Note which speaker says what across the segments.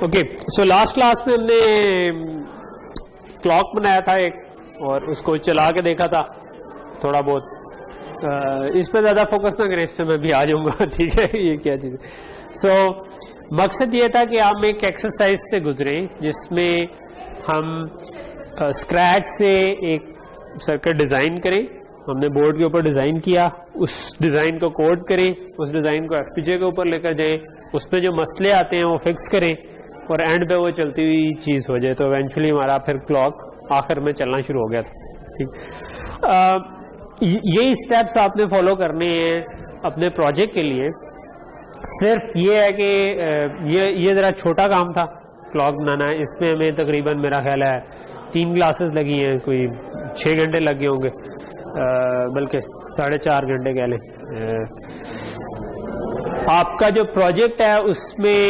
Speaker 1: Okay, so last class में हमने clock बनाया था एक, और उसको चला के देखा था थोड़ा बहुत। इस पे ज्यादा फोकस ना करें, इस पे मैं भी आ जाऊंगा, ठीक है। ये क्या चीज है। सो मकसद ये था कि हम एक एक्सरसाइज से गुजरे जिसमें हम स्क्रैच से एक सर्किट डिजाइन करें। हमने बोर्ड के ऊपर डिजाइन किया, उस डिजाइन को कोड करें, उस डिजाइन को एफपीजीए के ऊपर लेकर जाएं, उसमें जो मसले आते हैं वो फिक्स करें, और एंड पे वो चलती हुई चीज हो जाए। तो इवेंचुअली हमारा फिर क्लॉक आखिर में चलना शुरू हो गया था। ठीक, यही स्टेप्स आपने फॉलो करने हैं अपने प्रोजेक्ट के लिए। सिर्फ ये है कि ये जरा छोटा काम था क्लॉक बनाना। इसमें हमें तकरीबन मेरा ख्याल है 3 क्लासेस लगी हैं, कोई 6 घंटे लगे होंगे, बल्कि 4.5 घंटे कह लें। आपका जो प्रोजेक्ट है उसमें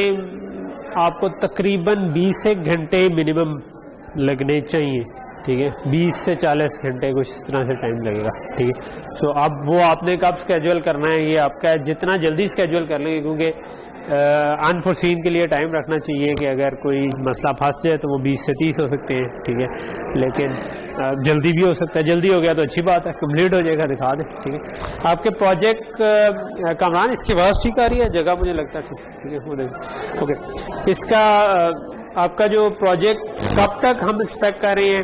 Speaker 1: आपको तकरीबन 20 घंटे मिनिमम लगने चाहिए, ठीक है। 20 से 40 घंटे कुछ इस तरह से टाइम लगेगा, ठीक है। सो अब वो आपने कब स्केड्यूल करना है, ये आपका है। जितना जल्दी स्केड्यूल कर लेंगे, क्योंकि अनफोर्सीन के लिए टाइम रखना चाहिए कि अगर कोई मसला फंस जाए तो वो 20 से 30 हो सकते हैं, ठीक है। लेकिन जल्दी भी हो सकता है, जल्दी हो गया तो अच्छी बात है, कंप्लीट हो जाएगा, दिखा दें, ठीक है। आपके प्रोजेक्ट कामरान, इसकी आवाज़ ठीक आ रही है, जगह मुझे लगता है ठीक है, वो देखें। ओके, इसका आपका जो प्रोजेक्ट कब तक हम एक्सपेक्ट कर रहे हैं,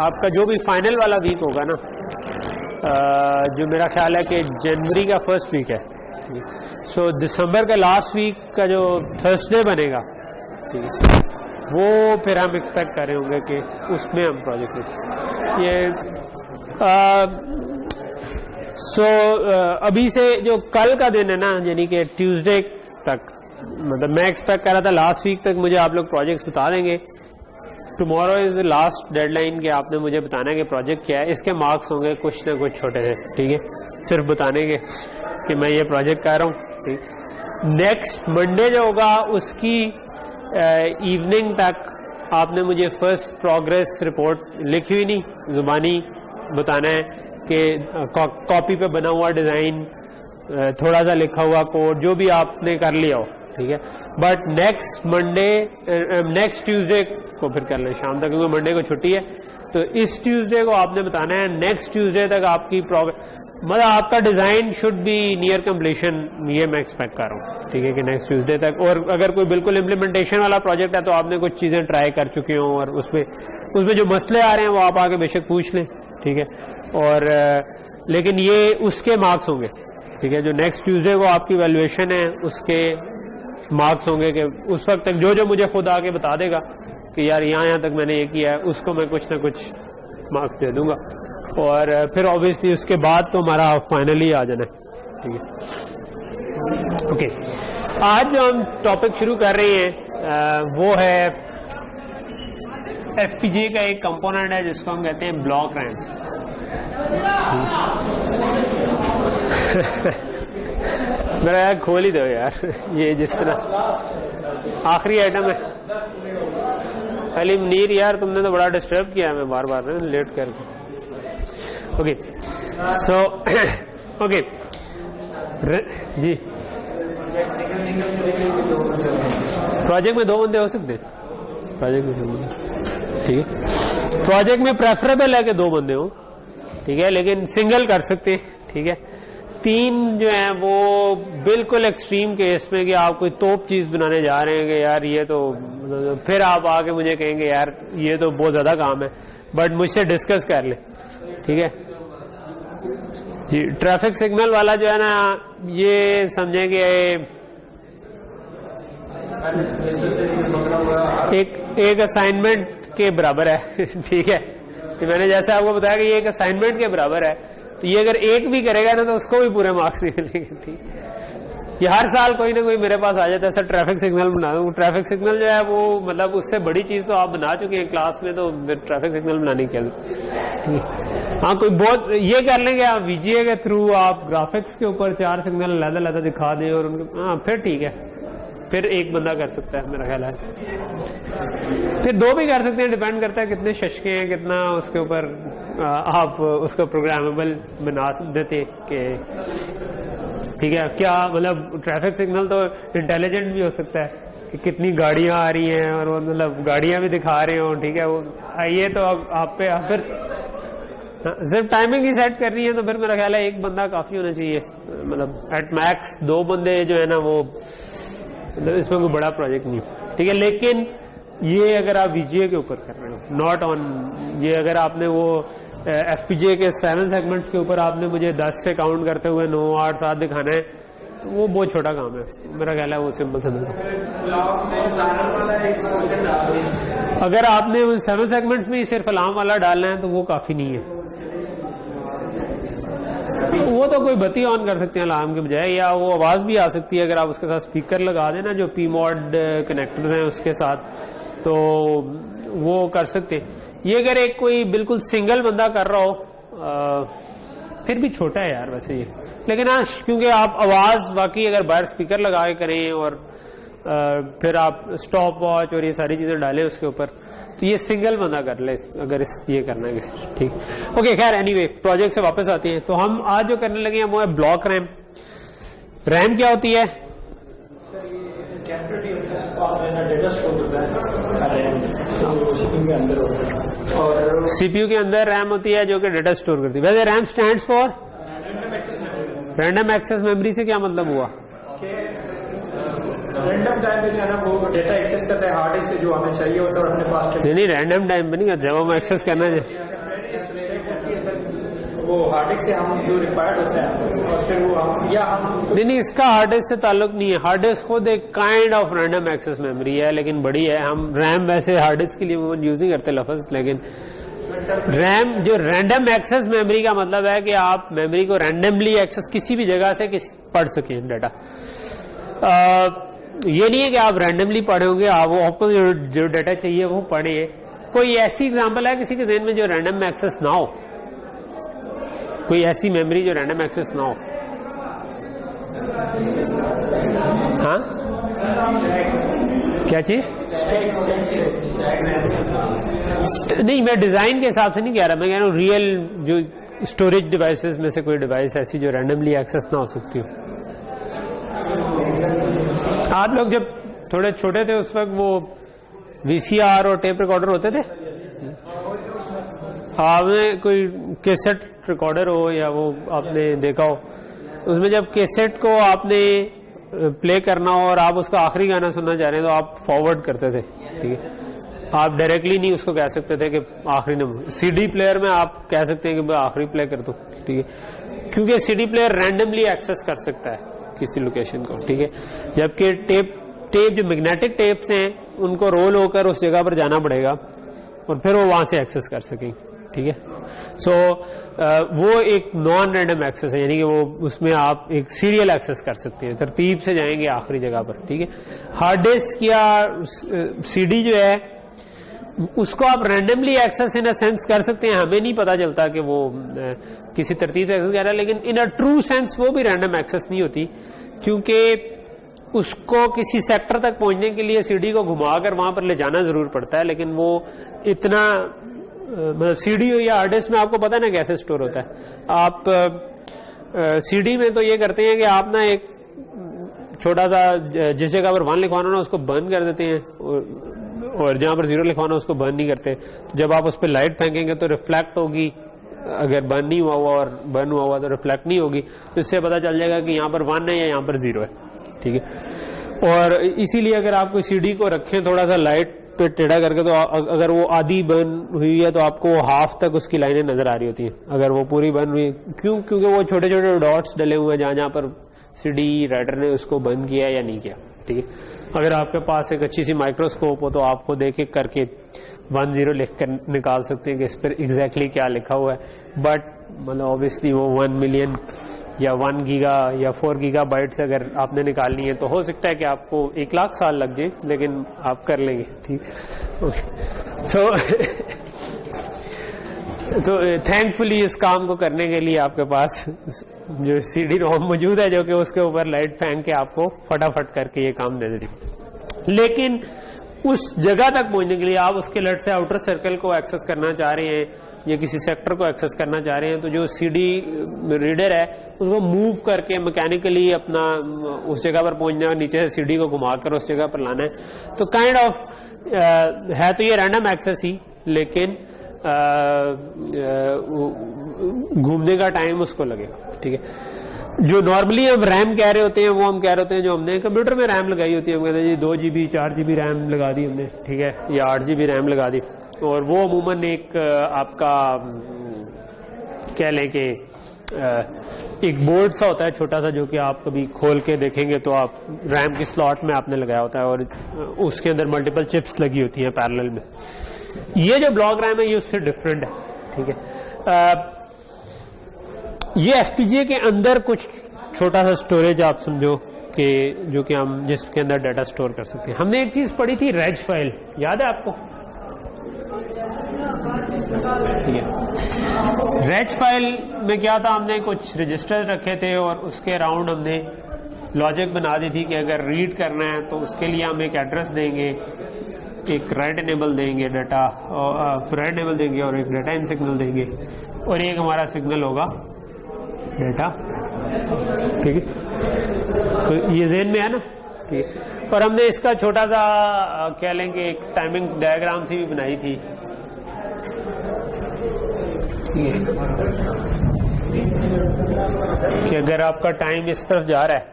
Speaker 1: आपका जो भी फाइनल वाला वीक होगा ना, जो मेरा ख्याल है कि जनवरी का फर्स्ट वीक है, सो दिसंबर का लास्ट वीक का जो थर्सडे बनेगा, ठीक है, वो फिर हम एक्सपेक्ट कर रहे होंगे कि उसमें हम प्रोजेक्ट ये अभी से जो कल का दिन है ना, यानी कि ट्यूसडे तक, मतलब मैं एक्सपेक्ट कर रहा था लास्ट वीक तक मुझे आप लोग प्रोजेक्ट्स बता देंगे। Tomorrow is the last deadline कि आपने मुझे बताना है कि प्रोजेक्ट क्या है। इसके मार्क्स होंगे कुछ ना कुछ छोटे से, ठीक है, सिर्फ बताने के कि मैं ये प्रोजेक्ट कर रहा हूँ, ठीक। नेक्स्ट मंडे जो होगा उसकी इवनिंग तक आपने मुझे फर्स्ट प्रोग्रेस रिपोर्ट लिखी हुई नहीं, जुबानी बताना है कि कॉपी पे बना हुआ डिजाइन, थोड़ा सा लिखा हुआ कोड, जो भी आपने कर लिया हो, ठीक है। But next Monday, next Tuesday को फिर कर ले शाम तक, क्योंकि मंडे को छुट्टी है। तो इस ट्यूसडे को आपने बताना है, नेक्स्ट ट्यूसडे तक आपकी मतलब आपका design should be near completion, ये मैं एक्सपेक्ट कर रहा हूँ, ठीक है, कि नेक्स्ट ट्यूसडे तक। और अगर कोई बिल्कुल इम्प्लीमेंटेशन वाला प्रोजेक्ट है तो आपने कुछ चीजें ट्राई कर चुके हो, और उसमें जो मसले आ रहे हैं वो आप आगे बेशक पूछ लें, ठीक है। और लेकिन ये उसके मार्क्स होंगे, ठीक है, जो नेक्स्ट ट्यूसडे को आपकी वैल्यूएशन है उसके मार्क्स होंगे, कि उस वक्त तक जो मुझे खुद आके बता देगा कि यार यहाँ तक मैंने ये किया है, उसको मैं कुछ ना कुछ मार्क्स दे दूंगा। और फिर ऑब्वियसली उसके बाद तो हमारा फाइनली आ जाना है, ठीक है। ओके, आज जो हम टॉपिक शुरू कर रहे हैं वो है एफपीजीए का एक कंपोनेंट है जिसको हम कहते हैं ब्लॉक रैम। मेरा यार खोल ही दो यार, ये जिस तरह आखिरी आइटम है। अली मुनीर यार, तुमने तो बड़ा डिस्टर्ब किया हमें बार बार लेट करके। ओके, सो ओके जी, प्रोजेक्ट में 2 बंदे हो सकते हैं, प्रोजेक्ट में 2 बंदे, ठीक है। प्रोजेक्ट में प्रेफरेबल है कि 2 बंदे हो, ठीक है, लेकिन सिंगल कर सकते हैं, ठीक है। 3 जो है वो बिल्कुल एक्सट्रीम केस में कि आप कोई तोप चीज बनाने जा रहे हैं कि यार ये तो, फिर आप आके मुझे कहेंगे यार ये तो बहुत ज्यादा काम है, बट मुझसे डिस्कस कर ले, ठीक है जी। ट्रैफिक सिग्नल वाला जो है ना, ये समझेंगे एक असाइनमेंट के बराबर है, ठीक है। तो मैंने जैसे आपको बताया कि ये एक असाइनमेंट के बराबर है, तो ये अगर एक भी करेगा ना तो उसको भी पूरे मार्क्स मिलेंगे, ठीक। ये हर साल कोई ना कोई मेरे पास आ जाता है, सर ट्रैफिक सिग्नल बना दूं। ट्रैफिक सिग्नल जो है वो मतलब उससे बड़ी चीज तो आप बना चुके हैं क्लास में, तो ट्रैफिक सिग्नल बनाने के लिए हाँ कोई बहुत ये कर लेंगे आप वीजीए के थ्रू, आप ग्राफिक्स के ऊपर 4 सिग्नल अलग-अलग दिखा दें और उनको, हाँ फिर ठीक है, फिर एक बंदा कर सकता है मेरा ख्याल है, फिर 2 भी कर सकते हैं, डिपेंड करता है कितने शशके हैं, कितना उसके ऊपर आप उसको प्रोग्रामेबल बना देते कि ठीक है। क्या मतलब ट्रैफिक सिग्नल तो इंटेलिजेंट भी हो सकता है कि कितनी गाड़ियां आ रही हैं और वो मतलब गाड़ियां भी दिखा रहे हो, ठीक है, वो आइए तो अब आप पे फिर सिर्फ टाइमिंग ही सेट करनी है तो फिर मेरा ख्याल है एक बंदा काफी होना चाहिए, मतलब एट मैक्स 2 बंदे जो है ना वो, मतलब इसमें कोई बड़ा प्रोजेक्ट नहीं, ठीक है। लेकिन ये अगर आप वीजीए के ऊपर कर रहे हो, नॉट ऑन ये, अगर आपने वो एफपीजीए के 7 सेगमेंट्स के ऊपर आपने मुझे 10 से काउंट करते हुए 9, 8, 7 दिखाना है, वो बहुत छोटा काम है मेरा ख्याल है, वो सिंपल समझ लो। अगर आपने उन 7 सेगमेंट्स में ही सिर्फ अलार्म वाला डालना है तो वो काफी नहीं है, वो तो कोई बत्ती ऑन कर सकते हैं अलार्म के बजाय, या वो आवाज भी आ सकती है अगर आप उसके साथ स्पीकर लगा देना जो पीमॉड कनेक्टर हैं उसके साथ, तो वो कर सकते हैं। ये अगर एक कोई बिल्कुल सिंगल बंदा कर रहा हो फिर भी छोटा है यार वैसे ये, लेकिन हाँ क्योंकि आप आवाज वाकई अगर बाहर स्पीकर लगा के करें और फिर आप स्टॉप वॉच और ये सारी चीजें डालें उसके ऊपर, तो ये सिंगल बंदा कर ले अगर ये करना है किसी, ठीक। ओके खैर एनीवे प्रोजेक्ट से वापस आते हैं। तो हम आज जो करने लगे हैं वो है ब्लॉक रैम। रैम क्या होती है? सीपीयू के अंदर रैम होती है जो कि डेटा स्टोर करती है। वैसे RAM stands for random access memory से क्या मतलब हुआ?
Speaker 2: रैंडम टाइम पे जो है ना वो डेटा एक्सेस करता है हार्ड डिस्क से जो हमें चाहिए होता है और अपने पास
Speaker 1: नहीं रैंडम टाइम पे नहीं करते, जब हम एक्सेस करना है
Speaker 2: वो हार्ड डिस्क से हम जो रिक्वायर्ड होता है और फिर वो हम या हम
Speaker 1: नहीं इसका हार्ड डिस्क से ताल्लुक नहीं है। हार्ड डिस्क खुद एक kind of random access memory है लेकिन बड़ी है। हम रैम वैसे हार्ड डिस्क के लिए वो यूज नहीं करते लफ्ज, लेकिन रैम जो रैंडम एक्सेस मेमोरी का मतलब है कि आप मेमोरी को रैंडमली एक्सेस किसी भी जगह से पढ़ सकें डाटा। ये नहीं है कि आप रैंडमली पढ़े होंगे, आप वो आपको जो डाटा चाहिए वो पढ़े। कोई ऐसी एग्जांपल है किसी के ज़हन में जो रैंडम एक्सेस ना हो? कोई ऐसी मेमोरी जो रैंडम एक्सेस ना हो? हाँ क्या चीज? नहीं मैं डिजाइन के हिसाब से नहीं कह रहा, मैं कह रहा हूँ रियल जो स्टोरेज डिवाइसेस में से कोई डिवाइस ऐसी जो रैंडमली एक्सेस ना हो सकती हो। आप लोग जब थोड़े छोटे थे उस वक्त वो वीसीआर और टेप रिकॉर्डर होते थे, आपने कोई कैसेट रिकॉर्डर हो या वो आपने देखा हो, उसमें जब कैसेट को आपने प्ले करना हो और आप उसका आखिरी गाना सुनना चाह रहे हैं तो आप फॉरवर्ड करते थे, ठीक है। आप डायरेक्टली नहीं उसको कह सकते थे कि आखिरी नंबर। सीडी प्लेयर में आप कह सकते हैं कि मैं आखिरी प्ले कर दूं, ठीक है, क्योंकि सीडी प्लेयर रैंडमली एक्सेस कर सकता है किसी लोकेशन को, ठीक है। जबकि टेप जो मैग्नेटिक टेप्स हैं उनको रोल होकर उस जगह पर जाना पड़ेगा और फिर वो वहां से एक्सेस कर सकेंगे, ठीक है। सो वो एक नॉन रैंडम एक्सेस है, यानी कि वो उसमें आप एक सीरियल एक्सेस कर सकते हैं, तरतीब से जाएंगे आखिरी जगह पर, ठीक है। हार्ड डिस्क या सीडी जो है उसको आप randomly access in a sense कर सकते हैं, हमें नहीं पता चलता कि वो किसी तरतीब से एक्सेस कर रहा है, लेकिन इन अ ट्रू सेंस वो भी रैंडम एक्सेस नहीं होती, क्योंकि उसको किसी सेक्टर तक पहुंचने के लिए सीडी को घुमाकर वहां पर ले जाना जरूर पड़ता है, लेकिन वो इतना मतलब सीडी हो या हार्ड डिस्क में आपको पता है ना कैसे स्टोर होता है। आप सीडी में तो ये करते हैं कि आप ना एक छोटा सा जिस जगह पर 1 लिखवाना ना उसको बर्न कर देते हैं और जहां पर 0 लिखवाना उसको बर्न नहीं करते। तो जब आप उस पर लाइट फेंकेंगे तो रिफ्लेक्ट होगी, अगर बर्न नहीं हुआ और बर्न हुआ हुआ तो रिफ्लेक्ट नहीं होगी, तो इससे पता चल जाएगा कि यहाँ पर 1 है या यहाँ पर 0 है, ठीक है। और इसीलिए अगर आप कोई सीडी को रखें थोड़ा सा लाइट पे टेढ़ा करके, तो अगर वो आधी बर्न हुई है तो आपको हाफ तक उसकी लाइनें नजर आ रही होती हैं। अगर वो पूरी बर्न हुई, क्योंकि वो छोटे छोटे डॉट्स डले हुए हैं जहां जहां पर सीडी राइटर ने उसको बंद किया या नहीं किया, ठीक है। अगर आपके पास एक अच्छी सी माइक्रोस्कोप हो तो आपको देख एक करके 10 लिख कर निकाल सकते हैं कि इस पर एग्जैक्टली क्या लिखा हुआ है। बट मतलब ऑब्वियसली वो 1 मिलियन या 1 गीगा या 4 गीगाबाइट्स अगर आपने निकालनी है तो हो सकता है कि आपको 1 लाख साल लग जाए, लेकिन आप कर लेंगे, ठीक। तो थैंकफुली इस काम को करने के लिए आपके पास जो सीडी रोम मौजूद है जो कि उसके ऊपर लाइट फेंक के आपको फटाफट करके ये काम दे देती। लेकिन उस जगह तक पहुंचने के लिए आप उसके लेट से आउटर सर्कल को एक्सेस करना चाह रहे हैं या किसी सेक्टर को एक्सेस करना चाह रहे हैं, तो जो सीडी रीडर है उसको मूव करके मैकेनिकली अपना उस जगह पर पहुंचना, नीचे से सीडी को घुमाकर उस जगह पर लाना है। तो काइंड ऑफ है तो ये रैंडम एक्सेस ही, लेकिन घूमने का टाइम उसको लगेगा। ठीक है, जो नॉर्मली हम रैम कह रहे होते हैं वो हम कह रहे होते हैं जो हमने कंप्यूटर में रैम लगाई होती है, हम कहते हैं जी 2 GB 4 GB रैम लगा दी हमने, ठीक है, या 8 GB रैम लगा दी, और वो अमूमन एक आपका कह लें कि एक बोर्ड सा होता है छोटा सा, जो कि आप कभी खोल के देखेंगे तो आप रैम की स्लॉट में आपने लगाया होता है और उसके अंदर मल्टीपल चिप्स लगी होती हैं पैरेलल में। ये जो ब्लॉक रैम है ये उससे डिफरेंट है। ठीक है, ये एफपीजीए के अंदर कुछ छोटा सा स्टोरेज आप समझो कि जो कि हम जिसके अंदर डाटा स्टोर कर सकते हैं। हमने एक चीज पढ़ी थी रेज फाइल, याद है आपको? रेज फाइल में क्या था, हमने कुछ रजिस्टर रखे थे और उसके अराउंड हमने लॉजिक बना दी थी कि अगर रीड करना है तो उसके लिए हम एक एड्रेस देंगे, एक राइट एनेबल देंगे डाटा, राइट एनेबल देंगे और एक डाटा इन सिग्नल देंगे, और एक हमारा सिग्नल होगा डाटा। ठीक है, तो ये ज़हन में है ना? ठीक, और हमने इसका छोटा सा कह लेंगे एक टाइमिंग डायग्राम सी भी बनाई थी कि अगर आपका टाइम इस तरफ जा रहा है,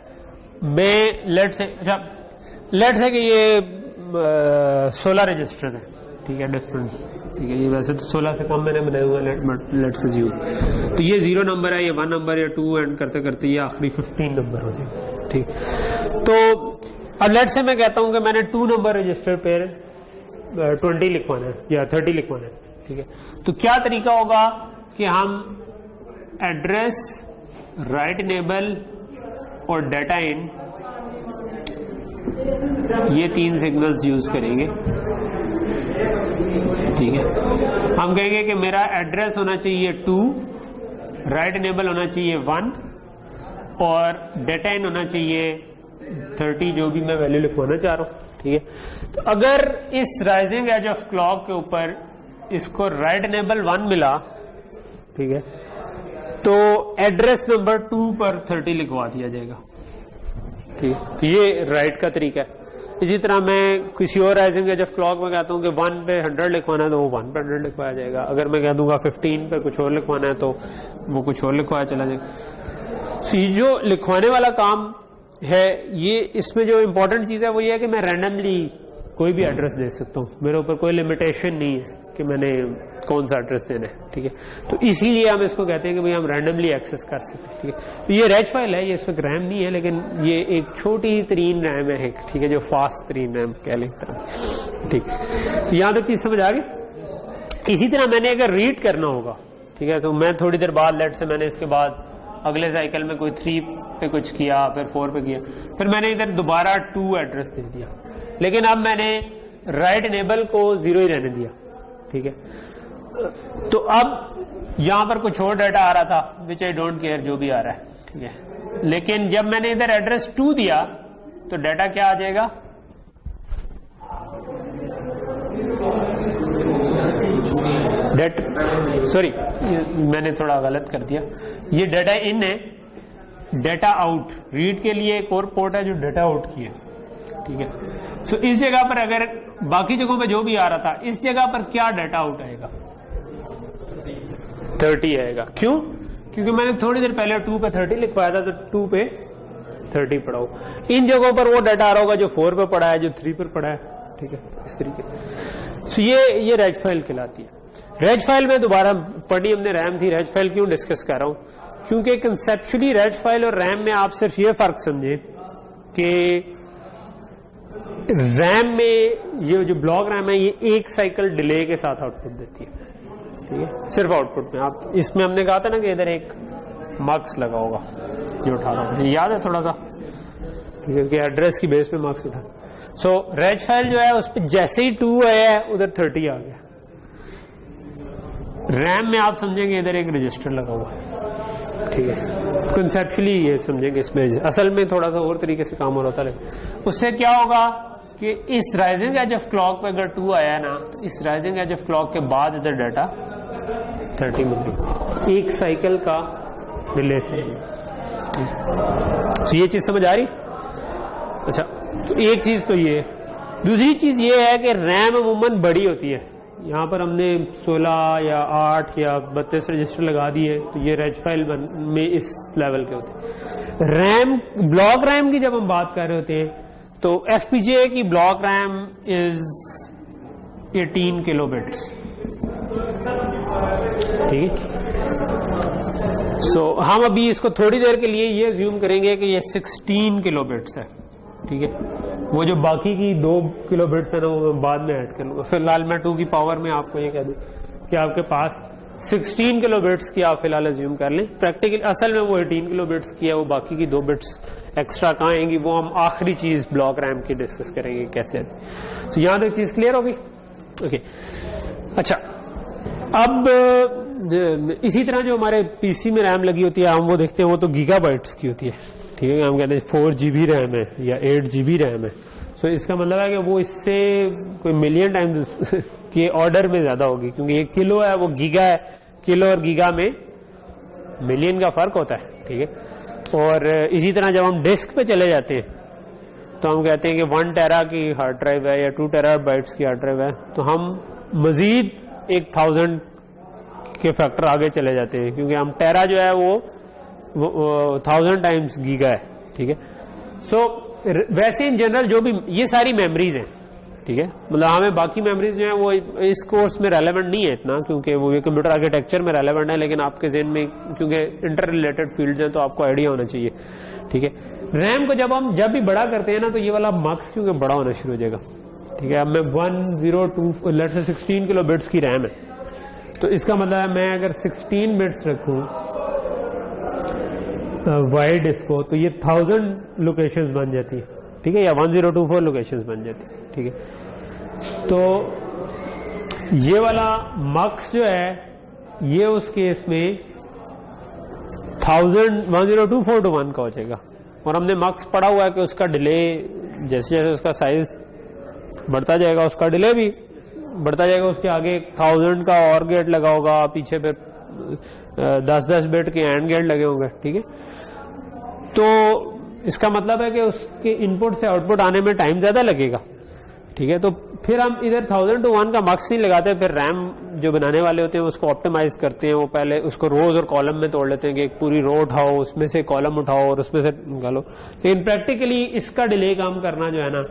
Speaker 1: मैं लेट से कि ये 16 रजिस्टर्स हैं, ठीक है, डिफरेंट, ठीक है, ये वैसे तो 16 से कम मैंने बनाए हुए हैं, लेट से 0, तो ये 0 नंबर है, ये 1 नंबर या 2 एंड करते करते ये आखिरी 15 नंबर हो जाए। ठीक, तो अब लेट से मैं कहता हूं कि मैंने 2 नंबर रजिस्टर पे 20 लिखवाना है या 30 लिखवाना है। ठीक है, तो क्या तरीका होगा कि हम एड्रेस, राइट एनेबल और डाटा इन, ये 3 सिग्नल्स यूज करेंगे। ठीक है, हम कहेंगे कि मेरा एड्रेस होना चाहिए 2, राइट एनेबल होना चाहिए 1 और डाटा इन होना चाहिए 30, जो भी मैं वैल्यू लिखवाना चाह रहा हूं। ठीक है, तो अगर इस राइजिंग एज ऑफ क्लॉक के ऊपर इसको राइट एनेबल 1 मिला, ठीक है, तो एड्रेस नंबर 2 पर 30 लिखवा दिया जाएगा। ठीक है, ये राइट का तरीका है। इसी तरह मैं किसी और राइजिंग एज ऑफ क्लॉक में कहता हूं कि 1 पे 100 लिखवाना है तो वो 1 पे 100 लिखवाया जाएगा। अगर मैं कह दूंगा 15 पे कुछ और लिखवाना है तो वो कुछ और लिखवाया चला जाएगा। तो ये जो लिखवाने वाला काम है, ये इसमें जो इंपॉर्टेंट चीज है वो ये है कि मैं रैंडमली कोई भी एड्रेस दे सकता हूँ, मेरे ऊपर कोई लिमिटेशन नहीं है कि मैंने कौन सा एड्रेस देना है। ठीक है, तो इसीलिए हम इसको कहते हैं कि भाई हम रैंडमली एक्सेस कर सकते हैं। ठीक है, तो ये रेज फाइल है, ये इस वक्त रैम नहीं है, लेकिन ये एक छोटी तरीन रैम है, ठीक है, जो फास्ट तरीन रैम कह लेते हैं। ठीक, तो यहाँ तक चीज समझ आ गई। इसी तरह मैंने अगर रीड करना होगा, ठीक है, तो मैं थोड़ी देर बाद लेट से मैंने इसके बाद अगले साइकिल में कोई 3 पे कुछ किया, फिर 4 पे किया, फिर मैंने इधर दोबारा 2 एड्रेस दे दिया, लेकिन अब मैंने राइट एनेबल को 0 ही रहने दिया। ठीक है, तो अब यहां पर कुछ और डाटा आ रहा था विच आई डोंट केयर, जो भी आ रहा है। ठीक है, लेकिन जब मैंने इधर एड्रेस 2 दिया तो डाटा क्या आ जाएगा? सॉरी, मैंने थोड़ा गलत कर दिया, ये डाटा इन है, डाटा आउट, रीड के लिए एक और पोर्ट है जो डाटा आउट की है। ठीक है, सो इस जगह पर अगर बाकी जगहों पे जो भी आ रहा था, इस जगह पर क्या डाटा आउट आएगा? 30 आएगा। क्यों? क्योंकि मैंने थोड़ी देर पहले 2 पे 30 लिखवाया था, तो 2 पे 30 पड़ा हो। इन जगहों पर वो डाटा आ रहा होगा जो 4 पे पड़ा है, जो 3 पर पड़ा है। ठीक है, इस तरीके से ये रेज फाइल कहलाती है। रेज फाइल में दोबारा पढ़ी हमने, रैम थी, रेज फाइल क्यों डिस्कस कर रहा हूं? क्योंकि कंसेप्चुअली रेज फाइल और रैम में आप सिर्फ ये फर्क समझे कि रैम में ये जो ब्लॉक रैम है ये एक साइकिल डिले के साथ आउटपुट देती है। ठीक है, सिर्फ आउटपुट में। आप इसमें हमने कहा था ना कि इधर एक मार्क्स लगा होगा जो उठा रहा हूं, याद है थोड़ा सा? ठीक है, कि एड्रेस की बेस पे मार्क्स उठा। सो रेज फाइल जो है उस पर जैसे ही 2 आया है उधर 30 आ गया। रैम में आप समझेंगे इधर एक रजिस्टर लगा हुआ है। ठीक है, कंसेप्चुअली ये समझेंगे, इसमें असल में थोड़ा सा और तरीके से काम हो रहा था। उससे क्या होगा कि इस राइजिंग एज ऑफ क्लॉक पे अगर 2 आया ना, तो इस राइजिंग एज ऑफ क्लॉक के बाद इधर डाटा 30 मिली, एक साइकिल का डिले से। तो ये चीज समझ आ रही? अच्छा, तो एक चीज तो ये, दूसरी चीज ये है कि रैम अमूमन बड़ी होती है। यहाँ पर हमने 16 या 8 या 32 रजिस्टर लगा दिए, तो ये रेज फाइल में इस लेवल के होते हैं। रैम, ब्लॉक रैम की जब हम बात कर रहे होते हैं तो एफपीजीए की block RAM is 18 kilo bits, ठीक है। सो हम अभी इसको थोड़ी देर के लिए ये अज्यूम करेंगे कि ये 16 किलो बिट्स है, ठीक है। वो जो बाकी की 2 किलो बिट्स है ना, वो मैं बाद में ऐड कर लूंगा। फिलहाल मैं 2 की पावर में आपको ये कह दूं कि आपके पास 16 किलो बिट्स की आप फिलहाल अज्यूम कर लें। प्रैक्टिकली असल में वो 18 किलो बिट्स की है, वो बाकी की 2 बिट्स एक्स्ट्रा कहाँ आएंगी, वो हम आखिरी चीज ब्लॉक रैम की डिस्कस करेंगे कैसे आती। तो यहां तक चीज क्लियर होगी? ओके, अच्छा। अब इसी तरह जो हमारे पीसी में रैम लगी होती है, हम वो देखते हैं, वो तो गीगाबाइट्स की होती है, ठीक है। हम कहते हैं 4 GB रैम है या 8 GB रैम है। सो इसका मतलब है कि वो इससे कोई मिलियन टाइम के ऑर्डर में ज्यादा होगी, क्योंकि 1 किलो है, वो गीगा है। किलो और गीगा में मिलियन का फर्क होता है, ठीक है। और इसी तरह जब हम डिस्क पे चले जाते हैं तो हम कहते हैं कि 1 टेरा की हार्ड ड्राइव है या 2 टेराबाइट्स की हार्ड ड्राइव है, तो हम मजीद 1000 के फैक्टर आगे चले जाते हैं, क्योंकि हम टेरा जो है वो 1000 टाइम्स गीगा है, ठीक है। सो वैसे इन जनरल जो भी ये सारी मेमोरीज हैं, ठीक है, मतलब हमें बाकी मेमोरीज जो है वो इस कोर्स में रेलेवेंट नहीं है इतना, क्योंकि वो ये कंप्यूटर आर्किटेक्चर में रेलेवेंट है, लेकिन आपके ज़हन में क्योंकि इंटर रिलेटेड फील्ड्स हैं तो आपको आइडिया होना चाहिए, ठीक है। रैम को जब भी बड़ा करते हैं ना, तो ये वाला मक्स क्योंकि बड़ा होना शुरू हो जाएगा, ठीक है। अब मैं 102 लेट से 16 किलो बिट्स की रैम है, तो इसका मतलब है मैं अगर 16 बिट्स रखूं वाइड इसको, तो ये 1000 लोकेशंस बन जाती है, ठीक है, या 1024 लोकेशंस बन जाती है, ठीक है। तो ये वाला मक्स जो है ये उस केस में 1024 to 1 का हो जाएगा। और हमने मक्स पढ़ा हुआ है कि उसका डिले जैसे जैसे उसका साइज बढ़ता जाएगा उसका डिले भी बढ़ता जाएगा। उसके आगे 1000 का और गेट लगा होगा, पीछे फिर 10-10 बिट के एंड गेट लगे होंगे, ठीक है। तो इसका मतलब है कि उसके इनपुट से आउटपुट आने में टाइम ज्यादा लगेगा, ठीक है। तो फिर हम इधर 1000 to 1 का मक्स नहीं लगाते, फिर रैम जो बनाने वाले होते हैं उसको ऑप्टिमाइज करते हैं। वो पहले उसको रोज और कॉलम में तोड़ लेते हैं कि एक पूरी रो उठाओ, उसमें से कॉलम उठाओ और उसमें से निकालो। लेकिन प्रैक्टिकली इसका डिले काम करना जो है ना,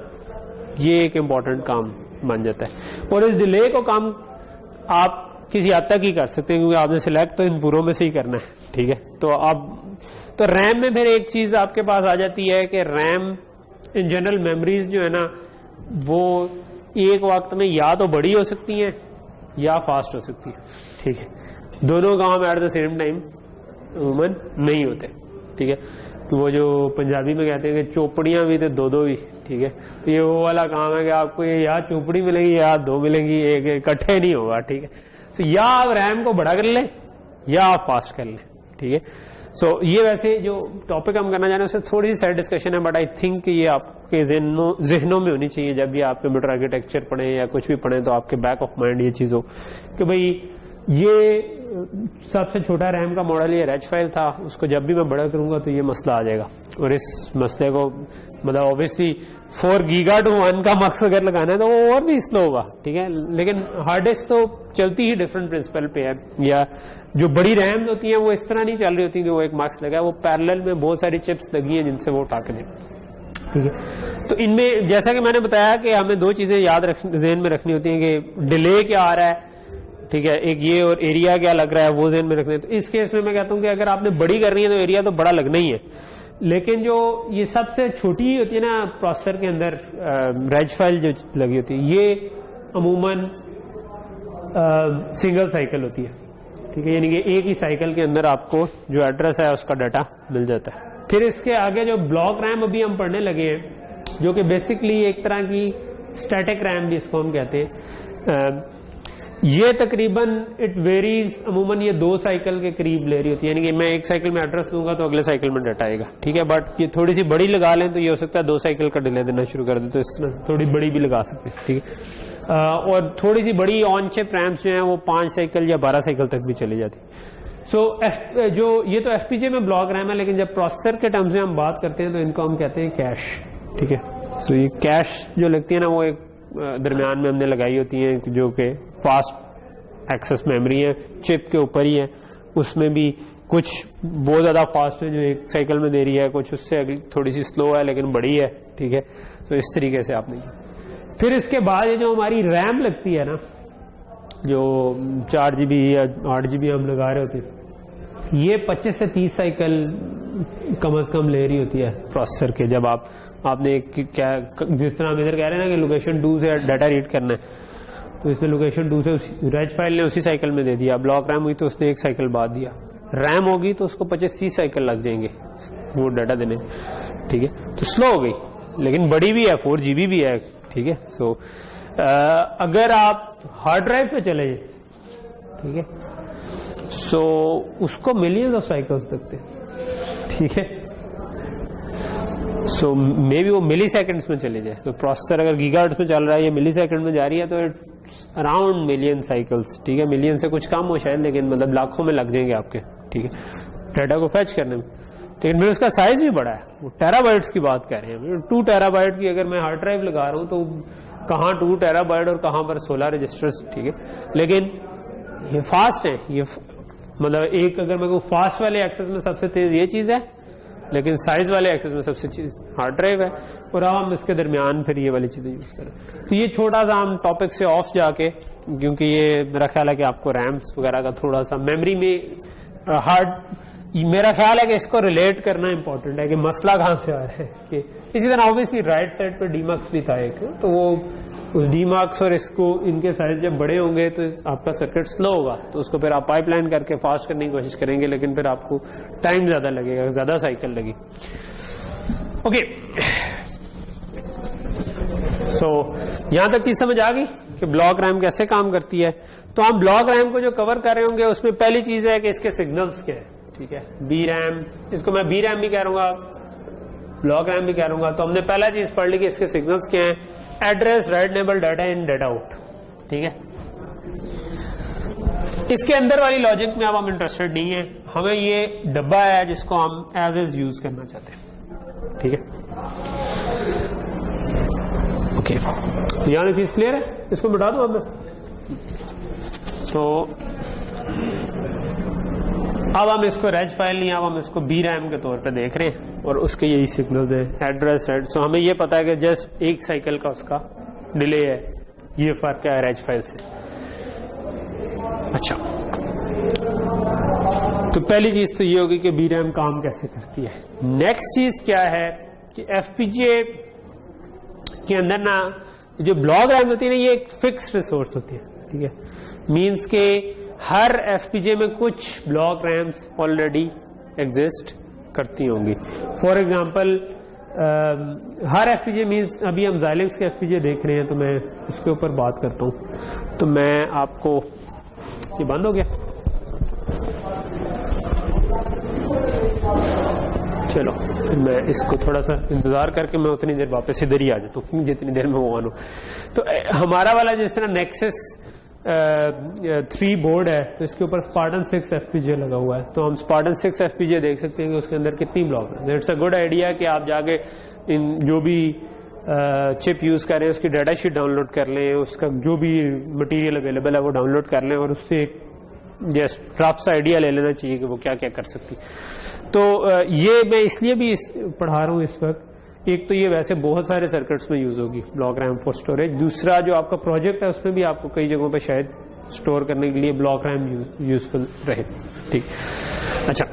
Speaker 1: ये एक इम्पॉर्टेंट काम बन जाता है। और इस डिले को काम आप किसी हद तक ही कर सकते हैं, क्योंकि आपने सिलेक्ट तो इन पूरों में से ही करना है, ठीक है। तो रैम में फिर एक चीज आपके पास आ जाती है कि रैम इन जनरल मेमोरीज जो है ना, वो एक वक्त में या तो बड़ी हो सकती हैं या फास्ट हो सकती है, ठीक है। दोनों काम एट द सेम टाइम अमूमन नहीं होते, ठीक है। तो वो जो पंजाबी में कहते हैं कि चोपड़ियां भी तो दो भी, ठीक है। तो ये वो वाला काम है कि आपको ये या चोपड़ी मिलेगी या 2 मिलेंगी, एक इकट्ठे नहीं होगा, ठीक है। तो या आप रैम को बड़ा कर लें या आप फास्ट कर लें, ठीक है। सो ये वैसे जो टॉपिक हम करना चाह रहे हैं उससे थोड़ी सी साइड डिस्कशन है, बट आई थिंक ये आपके जहनों में होनी चाहिए। जब भी आप कंप्यूटर आर्किटेक्चर पढ़ें या कुछ भी पढ़ें तो आपके बैक ऑफ माइंड ये चीज हो कि भाई ये सबसे छोटा रैम का मॉडल ये रेज फाइल था, उसको जब भी मैं बड़ा करूंगा तो ये मसला आ जाएगा। और इस मसले को मतलब ऑब्वियसली 4 गीगा to 1 का मक्स अगर लगाना है तो वो और भी स्लो होगा, ठीक है। लेकिन हार्ड डिस्क तो चलती ही डिफरेंट प्रिंसिपल पे है, या जो बड़ी रैम होती है वो इस तरह नहीं चल रही होती कि वो एक मक्स लगा है, वो पैरेलल में बहुत सारी चिप्स लगी हैं जिनसे वो उठा के दे, ठीक है। तो इनमें जैसा कि मैंने बताया कि हमें 2 चीजें याद ज़हन में रखनी होती हैं कि डिले क्या आ रहा है, ठीक है, एक ये, और एरिया क्या लग रहा है वो ज़हन में रखना है। तो इस केस में मैं कहता हूं कि अगर आपने बड़ी करनी है तो एरिया तो बड़ा लगना ही है, लेकिन जो ये सबसे छोटी होती है ना प्रोसेसर के अंदर रेज फाइल जो लगी होती है, ये अमूमन सिंगल साइकिल होती है, ठीक है। यानी कि एक ही साइकिल के अंदर आपको जो एड्रेस है उसका डाटा मिल जाता है। फिर इसके आगे जो ब्लॉक रैम अभी हम पढ़ने लगे हैं, जो कि बेसिकली एक तरह की स्टैटिक रैम भी इसको हम कहते हैं। ये तकरीबन इट वेरीज, अमूमन ये 2 साइकिल के करीब ले रही होती है, यानी कि मैं एक साइकिल में एड्रेस दूंगा तो अगले साइकिल में डाटा आएगा, ठीक है। बट ये थोड़ी सी बड़ी लगा लें तो ये हो सकता है 2 साइकिल का डिले देना शुरू कर दे, तो इस तरह से थोड़ी बड़ी भी लगा सकते हैं, ठीक है। और थोड़ी सी बड़ी ऑन चिप रैम्स जो है वो 5 साइकिल या 12 साइकिल तक भी चली जाती। सो जो ये तो एफपीजे में ब्लॉक रैम है, लेकिन जब प्रोसेसर के टर्म्स में हम बात करते हैं तो इनको हम कहते हैं कैश, ठीक है। सो ये कैश जो लगती है ना वो एक दरमियान में हमने लगाई होती है, जो कि फास्ट एक्सेस मेमोरी है, चिप के ऊपर ही है, उसमें भी कुछ बहुत ज्यादा फास्ट है जो एक साइकिल में दे रही है, कुछ उससे अगली थोड़ी सी स्लो है लेकिन बड़ी है, ठीक है। तो इस तरीके से आपने, फिर इसके बाद ये जो हमारी रैम लगती है ना, जो 4 GB या 8 GB हम लगा रहे होते हैं, ये 25 से 30 साइकिल कम से कम ले रही होती है प्रोसेसर के। जब आपने क्या, जिस तरह हम इधर कह रहे हैं ना कि लोकेशन 2 से डाटा रीड करना है, तो इसमें लोकेशन 2 से रेज फाइल ने उसी साइकिल में दे दिया। ब्लॉक रैम हुई तो उसने 1 साइकिल बाद दिया, रैम होगी तो उसको 25-30 साइकिल लग जाएंगे वो डाटा देने, ठीक है। तो स्लो हो गई, लेकिन बड़ी भी है, 4 GB भी है, ठीक है। सो अगर आप हार्ड ड्राइव पे चले जाए, ठीक है, सो उसको मिलियंस ऑफ साइकिल्स लगते हैं, ठीक है। सो मे बी वो मिली सेकेंड्स में चले जाए, तो प्रोसेसर अगर गीगाहर्ट्ज में चल रहा है, ये मिली सेकेंड में जा रही है, तो अराउंड मिलियन साइकिल्स, ठीक है। मिलियन से कुछ कम हो शायद, लेकिन मतलब लाखों में लग जाएंगे आपके, ठीक है, डाटा को फैच करने में। लेकिन फिर उसका साइज भी बड़ा है, वो टेराबाइट्स की बात कर रहे हैं। 2 टेराबाइट की अगर मैं हार्ड ड्राइव लगा रहा हूं तो कहाँ 2 टेराबाइट और कहाँ पर 16 रजिस्टर्स, ठीक है। लेकिन ये फास्ट है, ये मतलब एक अगर मैं कहूँ फास्ट वाले एक्सेस में सबसे तेज ये चीज है, लेकिन साइज वाले एक्सेस में सबसे चीज हार्ड ड्राइव है, और अब हम इसके दरमियान फिर ये वाली चीजें यूज करें। तो ये छोटा सा हम टॉपिक से ऑफ जाके, क्योंकि ये मेरा ख्याल है कि आपको रैम्स वगैरह का थोड़ा सा मेमोरी में मेरा ख्याल है कि इसको रिलेट करना इंपॉर्टेंट है कि मसला कहां से आ रहा है। कि इसी तरह ऑब्वियसली राइट साइड पर डीमक्स भी था एक, तो वो उस डीमक्स और इसको इनके साइज जब बड़े होंगे तो आपका सर्किट स्लो होगा, तो उसको फिर आप पाइपलाइन करके फास्ट करने की कोशिश करेंगे, लेकिन फिर आपको टाइम ज्यादा लगेगा, ज्यादा साइकिल लगी। ओके, सो यहां तक चीज समझ आ गई कि ब्लॉक रैम कैसे काम करती है। तो हम ब्लॉक रैम को जो कवर कर रहे होंगे उसमें पहली चीज है कि इसके सिग्नल्स क्या है, ठीक है। बी रैम, इसको मैं बी रैम भी कह रहूंगा, ब्लॉक रैम भी कह रहूंगा। तो हमने पहला चीज पढ़ ली कि इसके सिग्नल्स क्या है, एड्रेस, राइट इनेबल डाटा इन, डाटा आउट, ठीक है। इसके अंदर वाली लॉजिक में अब हम इंटरेस्टेड नहीं है, हमें ये डब्बा है जिसको हम एज इज यूज करना चाहते हैं, ठीक है। ओके, यहां चीज क्लियर है, इसको मिटा दूं अब मैं। तो अब हम इसको रेज फाइल नहीं, अब हम इसको बी रैम के तौर पे देख रहे हैं, और उसके यही सिग्नल्स है, एड्रेस, राइट। सो हमें ये पता है कि जस्ट 1 साइकिल का उसका डिले है, ये फर्क है रेज फाइल से। अच्छा, तो पहली चीज तो ये होगी कि बी रैम काम कैसे करती है। नेक्स्ट चीज क्या है कि एफपीजे के अंदर ना जो ब्लॉक रैम होती है ना, ये एक फिक्स रिसोर्स होती है, ठीक है। मीन्स के हर एफपीजे में कुछ ब्लॉक रैम्स ऑलरेडी एग्जिस्ट करती होंगी। फॉर एग्जांपल हर एफपीजे मीन्स, अभी हम Xilinx के एफपीजे देख रहे हैं तो मैं उसके ऊपर बात करता हूं। तो मैं आपको, ये बंद हो गया, चलो मैं इसको थोड़ा सा इंतजार करके मैं उतनी देर वापस इधर ही आ जाता हूँ जितनी देर में वो ऑन हो। तो हमारा वाला जिस तरह नेक्सस 3 बोर्ड है, तो इसके ऊपर स्पार्टन 6 एफपीजे लगा हुआ है। तो हम स्पार्टन 6 एफपीजे देख सकते हैं कि उसके अंदर कितनी ब्लॉक है। इट्स अ गुड आइडिया कि आप जाके इन जो भी चिप यूज कर रहे हैं उसकी डाटा शीट डाउनलोड कर लें, उसका जो भी मटेरियल अवेलेबल है वो डाउनलोड कर लें, और उससे एक जस्ट रफ सा आइडिया ले लेना चाहिए कि वो क्या क्या कर सकती। तो ये मैं इसलिए भी पढ़ा रहा हूँ इस वक्त, एक तो ये वैसे बहुत सारे सर्किट्स में यूज होगी ब्लॉक रैम फॉर स्टोरेज, दूसरा जो आपका प्रोजेक्ट है उसमें भी आपको कई जगहों पे शायद स्टोर करने के लिए ब्लॉक रैम यूजफुल रहे, ठीक। अच्छा,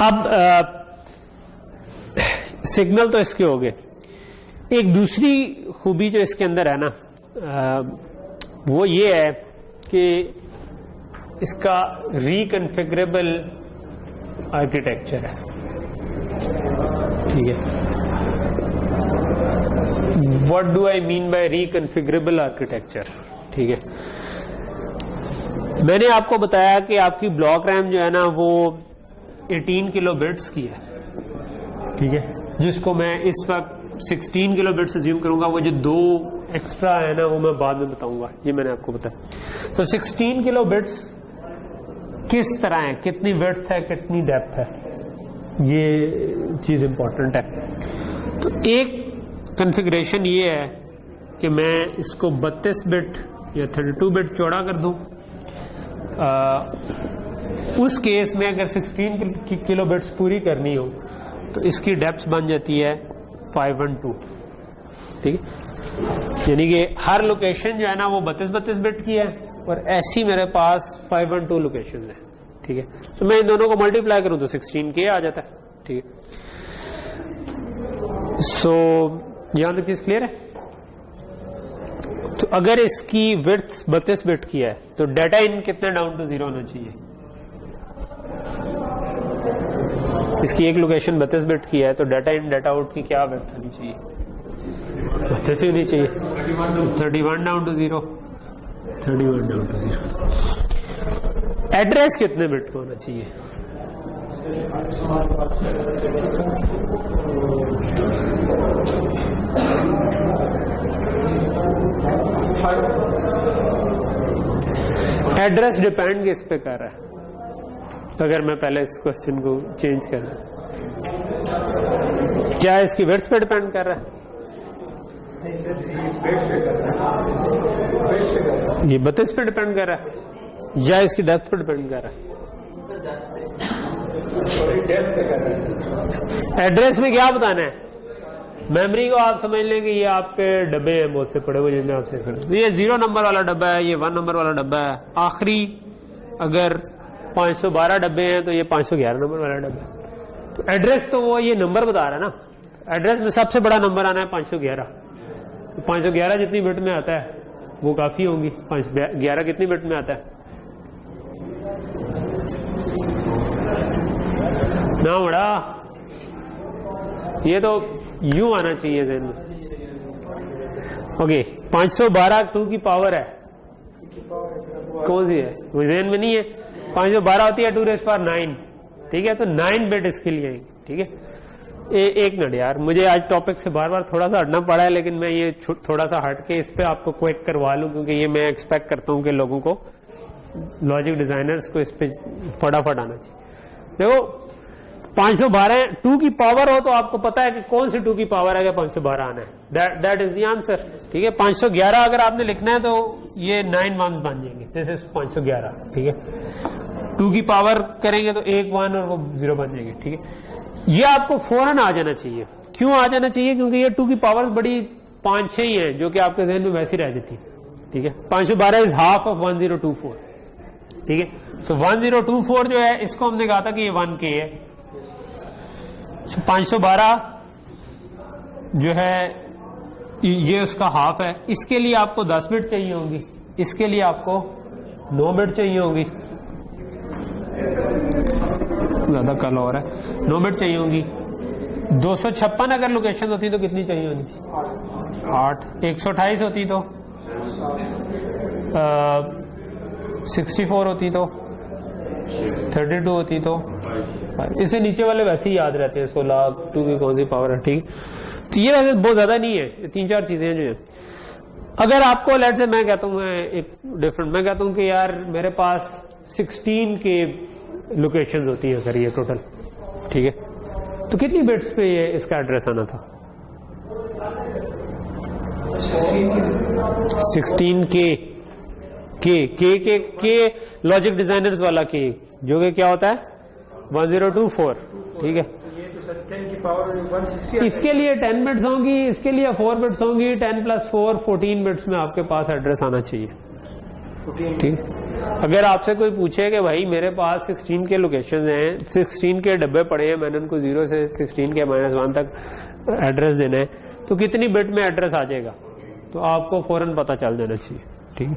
Speaker 1: अब सिग्नल तो इसके हो गए। एक दूसरी खूबी जो इसके अंदर है ना, वो ये है कि इसका रिकन्फिगरेबल आर्किटेक्चर है, ठीक है। What do I mean by reconfigurable architecture, ठीक है। मैंने आपको बताया कि आपकी ब्लॉक रैम जो है ना वो 18 किलो बिट्स की है, ठीक है, जिसको मैं इस वक्त 16 किलो बिट्स अज्यूम करूंगा। वो जो 2 एक्स्ट्रा है ना वो मैं बाद में बताऊंगा, ये मैंने आपको बताया। तो 16 किलो बिट्स किस तरह है, कितनी विड्थ है, कितनी डेप्थ है, ये चीज इंपॉर्टेंट है। तो एक कॉन्फ़िगरेशन ये है कि मैं इसको 32 बिट या 32 बिट चौड़ा कर दूं। उस केस में अगर 16 किलो बिट्स पूरी करनी हो तो इसकी डेप्थ बन जाती है 512, ठीक है, यानी कि हर लोकेशन जो है ना वो 32 बिट की है और ऐसी मेरे पास 512 लोकेशन है, ठीक है। तो मैं इन दोनों को मल्टीप्लाई करूं तो 16K आ जाता है, ठीक है। सो यहां तक चीज क्लियर है। तो अगर इसकी विड्थ 32 बिट की है तो डाटा इन कितने डाउन टू 0 होना चाहिए? इसकी एक लोकेशन 32 बिट की है तो डाटा इन डाटा आउट की क्या विड्थ होनी चाहिए? 32 ही होनी चाहिए। 31 down to 0, 31 down to 0। Address कितने बिट का होना चाहिए? एड्रेस डिपेंड किस पे कर रहा है? अगर मैं पहले इस क्वेश्चन को चेंज कर रहा, क्या इसकी विड्थ पे डिपेंड कर रहा है? ये 32 पे डिपेंड कर रहा है या इसकी डेप्थ पे डिपेंड कर रहा है? एड्रेस में क्या बताना है? मेमोरी को आप समझ लें कि ये आपके डब्बे हैं बहुत से पड़े हुए जिनमें आपसे खड़े, ये 0 नंबर वाला डब्बा है, ये 1 नंबर वाला डब्बा है, आखिरी अगर 512 डब्बे हैं तो ये 511 नंबर वाला डब्बा है। तो एड्रेस तो वो ये नंबर बता रहा है ना। एड्रेस में सबसे बड़ा नंबर आना है 511। तो 511 जितनी बिट में आता है वो काफी होंगी। 511 कितनी बिट में आता है ना बड़ा? ये तो यूं आना चाहिए ज़हन में। ओके, 512 2 की पावर है, कौन सी है वो ज़हन में नहीं है। 512 होती है 2⁹9, ठीक है। तो 9 बिट इसके लिए आएंगे, ठीक है। एक मिनट यार, मुझे आज टॉपिक से बार बार थोड़ा सा हटना पड़ा है, लेकिन मैं ये थोड़ा सा हट के इस पे आपको क्विक करवा लूं, क्योंकि ये मैं एक्सपेक्ट करता हूं कि लोगों को, लॉजिक डिजाइनर्स को इस पे फटाफट आना चाहिए। देखो 512 2 की पावर हो तो आपको पता है कि कौन सी 2 की पावर है कि 512 आना है। दैट इज द आंसर, ठीक है। 511 अगर आपने लिखना है तो ये 9 वंस बन जाएंगे, दिस इज 511, ठीक है। 2 की पावर करेंगे तो 1 1 और वो 0 बन जाएंगे, ठीक है। ये आपको फौरन आ जाना चाहिए। क्यों आ जाना चाहिए? क्योंकि ये 2 की पावर बड़ी 5-6 ही है जो कि आपके जहन में वैसी रह जाती, ठीक है। 512 इज हाफ ऑफ 1024, ठीक है। सो 1024 जो है इसको हमने कहा था कि ये 1K है। 512 जो है ये उसका हाफ है। इसके लिए आपको 10 बिट चाहिए होंगी, इसके लिए आपको 9 बिट चाहिए होंगी, ज्यादा कल और है, 9 बिट चाहिए होंगी। 256 अगर लोकेशन होती तो कितनी चाहिए होनी थी? 8। 128 होती तो 64 होती तो 32 होती तो इससे नीचे वाले वैसे ही याद रहते हैं, 16 2 की कौन सी पावर है, ठीक। तो ये वैसे बहुत ज्यादा नहीं है, 3-4 चीजें हैं जो है। अगर आपको लेट से मैं कहता हूं, एक डिफरेंट मैं कहता हूं कि यार मेरे पास 16 के लोकेशंस होती है सर ये टोटल, ठीक है। तो कितनी बिट्स पे ये इसका एड्रेस आना था? 16K के लॉजिक डिजाइनर्स वाला के, जो कि क्या होता है 1024, ठीक है। इसके लिए 10 बिट्स होंगी, इसके लिए 4 बिट्स होंगी। 10 + 4 14 बिट्स में आपके पास एड्रेस आना चाहिए, ठीक। अगर आपसे कोई पूछे कि भाई मेरे पास 16 के लोकेशन हैं, 16 के डब्बे पड़े हैं, मैंने उनको 0 से 16 के -1 तक एड्रेस देना है, तो कितनी बिट में एड्रेस आ जाएगा? तो आपको फौरन पता चल जाना चाहिए, ठीक है।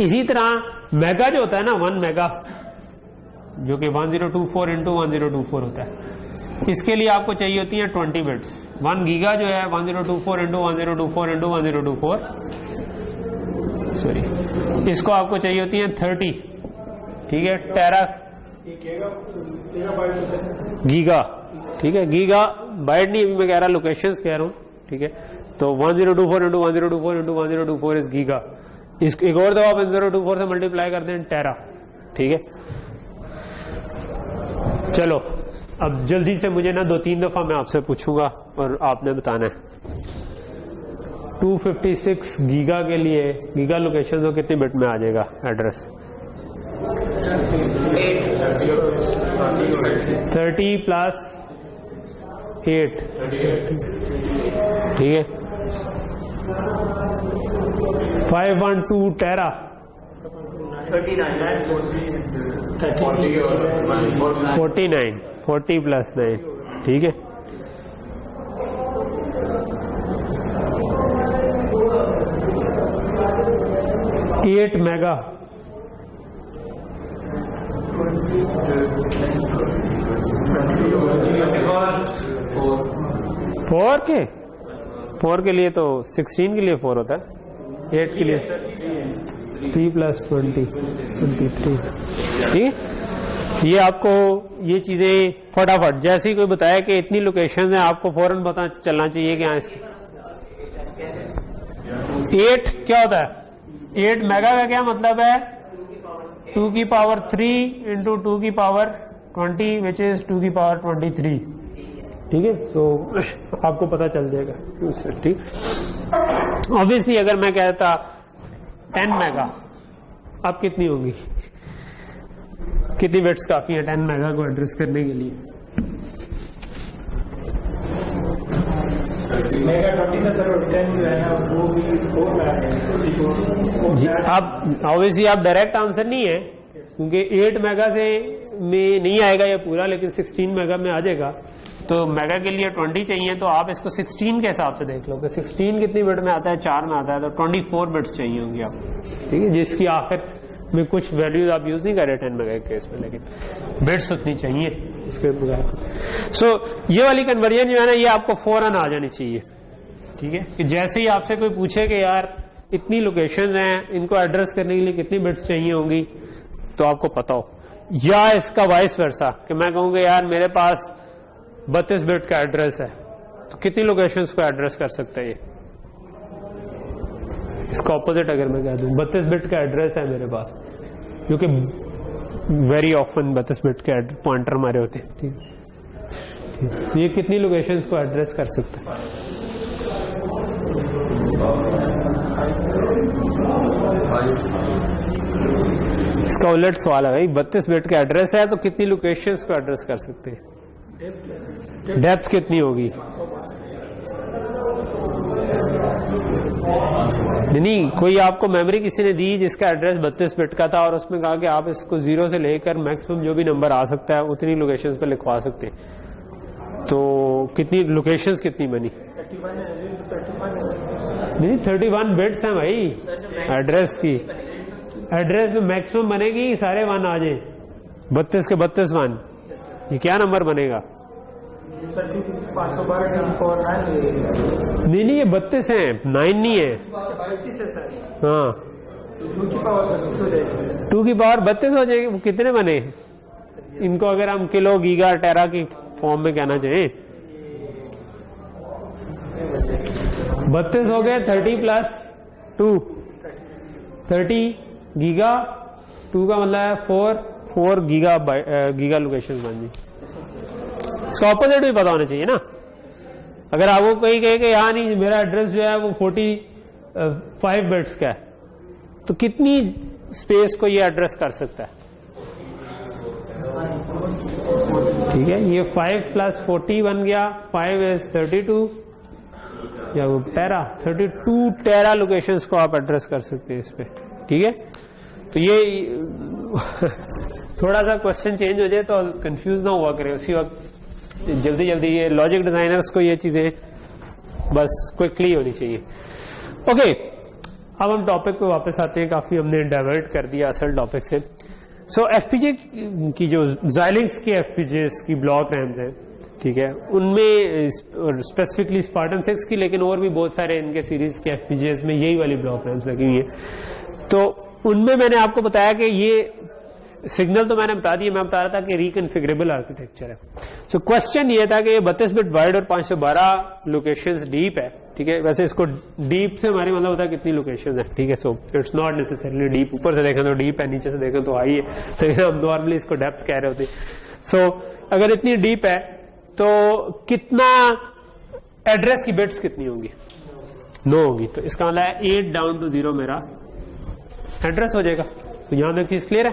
Speaker 1: इसी तरह मेगा जो होता है ना, 1 मेगा, जो कि 1024 × 1024 होता है, इसके लिए आपको चाहिए होती है 20 बिट्स। 1 गीगा जो है 1024 × 1024 × 1024 सॉरी, इसको आपको चाहिए होती है 30, ठीक है, टेरा गीगा, ठीक है, गीगा बाइट नहीं, अभी मैं कह रहा लोकेशंस कह रहा हूँ, ठीक है। तो 1024 इंटू 1024 इंटू 1024 इज गीगा। एक और दफा आप 1024 से मल्टीप्लाई करते हैं टेरा, ठीक है। चलो अब जल्दी से मुझे ना 2-3 दफा मैं आपसे पूछूंगा और आपने बताना है। 256 गीगा के लिए गीगा लोकेशन तो कितने बिट में आ जाएगा एड्रेस? 30 प्लस 8, ठीक है। 512 टेरा 49, 40 प्लस 9, ठीक है। एट मेगा 4 के लिए तो 16 के लिए 4 होता है, 8 के लिए 3 प्लस 20, 23, ठीक। ये आपको ये चीजें फटाफट जैसे ही कोई बताया कि इतनी लोकेशन है आपको फौरन पता चलना चाहिए कि हाँ इसकी 8 क्या होता है। 8 मेगा का क्या मतलब है? 2 की पावर 3 इंटू 2 की पावर 20 विच इज 2 की पावर 23, ठीक है। तो आपको पता चल जाएगा, ठीक। ऑब्वियसली अगर मैं कहता 10 मेगा, अब कितनी होगी, कितनी बिट्स काफी है 10 मेगा को एड्रेस करने के लिए? जी, आप ऑब्वियसली आप डायरेक्ट आंसर नहीं है क्योंकि 8 मेगा से में नहीं आएगा ये पूरा, लेकिन 16 मेगा में आ जाएगा। तो मेगा के लिए 20 चाहिए, तो आप इसको 16 के हिसाब से देख लो कि 16 कितनी बिट में आता है, 4 में आता है, तो 24 बिट्स चाहिए होंगी आप, ठीक है, जिसकी आखिर में कुछ वैल्यूज आप यूज नहीं कर रहे 10 मेगा के केस में, लेकिन बिट्स उतनी चाहिए इसके बगैर। सो ये वाली कन्वर्जन जो है ना, ये आपको फौरन आ जानी चाहिए, ठीक है, कि जैसे ही आपसे कोई पूछे कि यार इतनी लोकेशन हैं, इनको एड्रेस करने के लिए कितनी बिट्स चाहिए होंगी, तो आपको पता हो। या इसका वाइस वर्सा कि मैं कहूँगा यार मेरे पास 32 बिट का एड्रेस है, तो कितनी लोकेशंस को एड्रेस कर सकता है ये? इसका ऑपोजिट अगर मैं कह दूं 32 बिट का एड्रेस है मेरे पास, क्योंकि वेरी ऑफन 32 बिट के पॉइंटर हमारे होते हैं, ठीक। तो ये कितनी लोकेशंस को एड्रेस कर सकता है? इसका उलट सवाल है भाई, 32 बिट का एड्रेस है तो कितनी लोकेशंस को एड्रेस कर सकते हैं? डेप्थ कितनी होगी? नहीं, कोई आपको मेमोरी किसी ने दी जिसका एड्रेस 32 बिट का था और उसमें कहा कि आप इसको 0 से लेकर मैक्सिमम जो भी नंबर आ सकता है उतनी लोकेशंस पे लिखवा सकते हैं, तो कितनी लोकेशंस कितनी बनी? नहीं, 31 बिट्स हैं भाई एड्रेस की। एड्रेस में मैक्सिमम बनेगी सारे 1 आ जाए, 32 के 32 1, ये क्या नंबर बनेगा? नहीं, ये 32 है, 9 नहीं है। हाँ, 2 की पावर 32 हो जाएगी। वो कितने बने इनको अगर हम किलो गीगा टेरा की फॉर्म में कहना चाहें? 32 हो गए, 30 प्लस 2 30 गीगा, 2 का मतलब है 4 गीगा लोकेशन बन जी। इसका ऑपोजिट भी पता होना चाहिए ना। अगर आपको कोई कहे कि यहाँ नहीं मेरा एड्रेस जो है वो 45 बिट्स का है, तो कितनी स्पेस को ये एड्रेस कर सकता है? ठीक है, ये 5 प्लस 40 बन गया, 5 इज 32 या वो टेरा, 32 टेरा लोकेशंस को आप एड्रेस कर सकते हैं इस पे, ठीक है। तो ये थोड़ा सा क्वेश्चन चेंज हो जाए तो कंफ्यूज ना हुआ करें उसी वक्त, जल्दी जल्दी ये लॉजिक डिजाइनर्स को ये चीजें बस क्विकली होनी चाहिए। ओके, अब हम टॉपिक पे वापस आते हैं, काफी हमने डाइवर्ट कर दिया असल टॉपिक से। सो एफपीजे की जो Xilinx की एफपीजे की ब्लॉक रैम्स हैं, ठीक है, उनमें स्पेसिफिकली स्पार्टन 6 की, लेकिन और भी बहुत सारे इनके सीरीज के एफपीजीएस में यही वाली ब्लॉक रैम्स लगी हुई है। तो उनमें मैंने आपको बताया कि ये सिग्नल तो मैंने बता दिया, मैं बता रहा था कि रिकन्फिगरेबल आर्किटेक्चर है। सो क्वेश्चन ये था कि ये 32 बिट वाइड और 512 लोकेशंस डीप है, ठीक है। वैसे इसको डीप से हमारे मतलब होता है कितनी लोकेशंस है, ठीक है। So it's not necessarily deep, ऊपर से देखें तो डीप है, नीचे से देखें तो हाई है, लेकिन हम नॉर्मली इसको डेप्थ कह रहे होते। सो अगर इतनी डीप है तो कितना एड्रेस की बिट्स कितनी होंगी, 9 होगी। तो इसका मतलब है 8 डाउन टू 0 मेरा एड्रेस हो जाएगा। तो यहां तक चीज क्लियर है।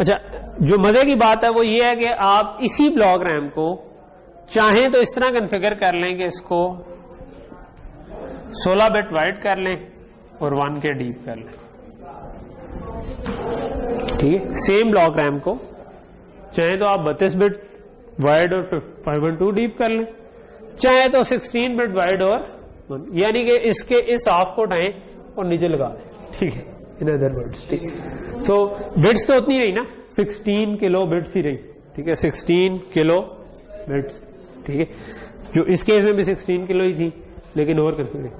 Speaker 1: अच्छा, जो मजे की बात है वो ये है कि आप इसी ब्लॉक रैम को चाहें तो इस तरह कॉन्फ़िगर कर लें कि इसको 16 बिट वाइड कर लें और 1K डीप कर लें, ठीक है। सेम ब्लॉक रैम को चाहे तो आप 32 बिट वाइड और 512 डीप कर लें, चाहे तो 16 बिट वाइड और, यानी कि इसके इस हाफ को उठाएं और नीचे लगा दें, ठीक है, इन अदर वर्ड्स, ठीक है। सो बिट्स तो उतनी रही ना, 16 किलो बिट्स ही रही, ठीक है, 16 किलो बिट्स, ठीक है। जो इस केस में भी 16 किलो ही थी, लेकिन और कन्फिगर।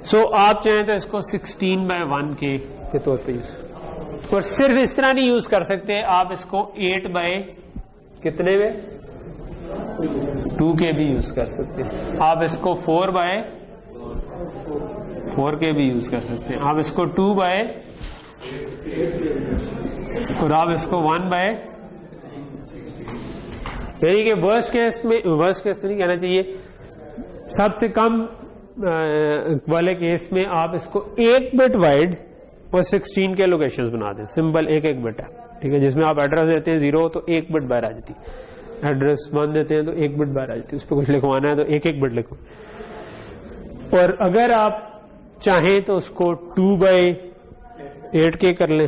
Speaker 1: सो आप चाहें तो इसको 16/1K के तौर पे यूज, और सिर्फ इस तरह नहीं यूज कर सकते, आप इसको 8 बाय कितने में 2K भी यूज कर सकते हैं। आप इसको 4/4K भी यूज कर सकते हैं। आप इसको 2 बाय, और आप इसको 1 बाय, यानी कि वर्स्ट केस में, वर्स्ट केस तो नहीं कहना चाहिए, सबसे कम वाले केस में आप इसको 1 बिट वाइड और 16 के लोकेशंस बना दें। सिंपल 1 बिट है, ठीक है, जिसमें आप एड्रेस देते हैं 0 तो 1 बिट बाहर आ जाती, एड्रेस 1 देते हैं तो 1 बिट बाहर आ जाती है, उस पर कुछ लिखवाना है तो 1 बिट लिखो। और अगर आप चाहें तो उसको 2/8K कर लें,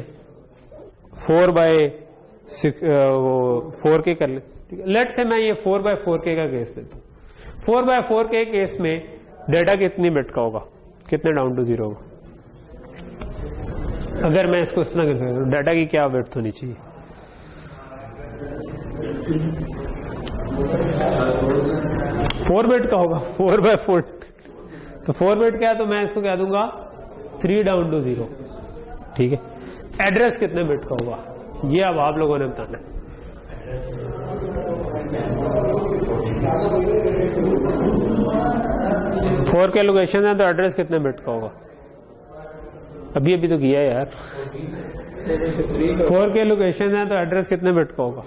Speaker 1: 4/4K कर लें, ठीक है। लेट से मैं ये 4/4K का केस लेता हूँ। 4/4K केस में डेटा कितनी बिट का होगा, कितने डाउन टू 0 होगा। अगर मैं इसको इस तरह कर, डाटा की क्या बिट होनी चाहिए, 4 बिट का होगा, 4/4, तो 4 बिट क्या है, तो मैं इसको कह दूंगा 3 डाउन टू 0, ठीक है। एड्रेस कितने बिट का होगा, ये अब आप लोगों ने बताना है। 4K लोकेशन है तो एड्रेस कितने बिट का होगा, अभी अभी तो किया यार। 4K लोकेशन है तो एड्रेस कितने बिट का होगा,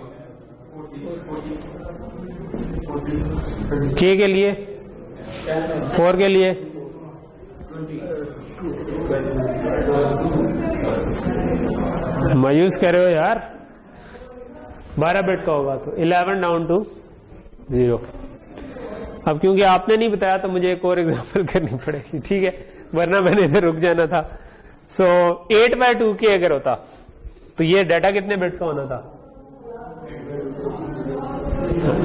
Speaker 1: K के लिए, 4 के लिए मायूस कर रहे हो यार, 12 बिट का होगा तो 11 डाउन टू 0। अब क्योंकि आपने नहीं बताया तो मुझे एक और एग्जांपल करनी पड़ेगी, ठीक है, वरना मैंने इधर रुक जाना था। सो 8/2K अगर होता तो ये डाटा कितने बिट का होना था,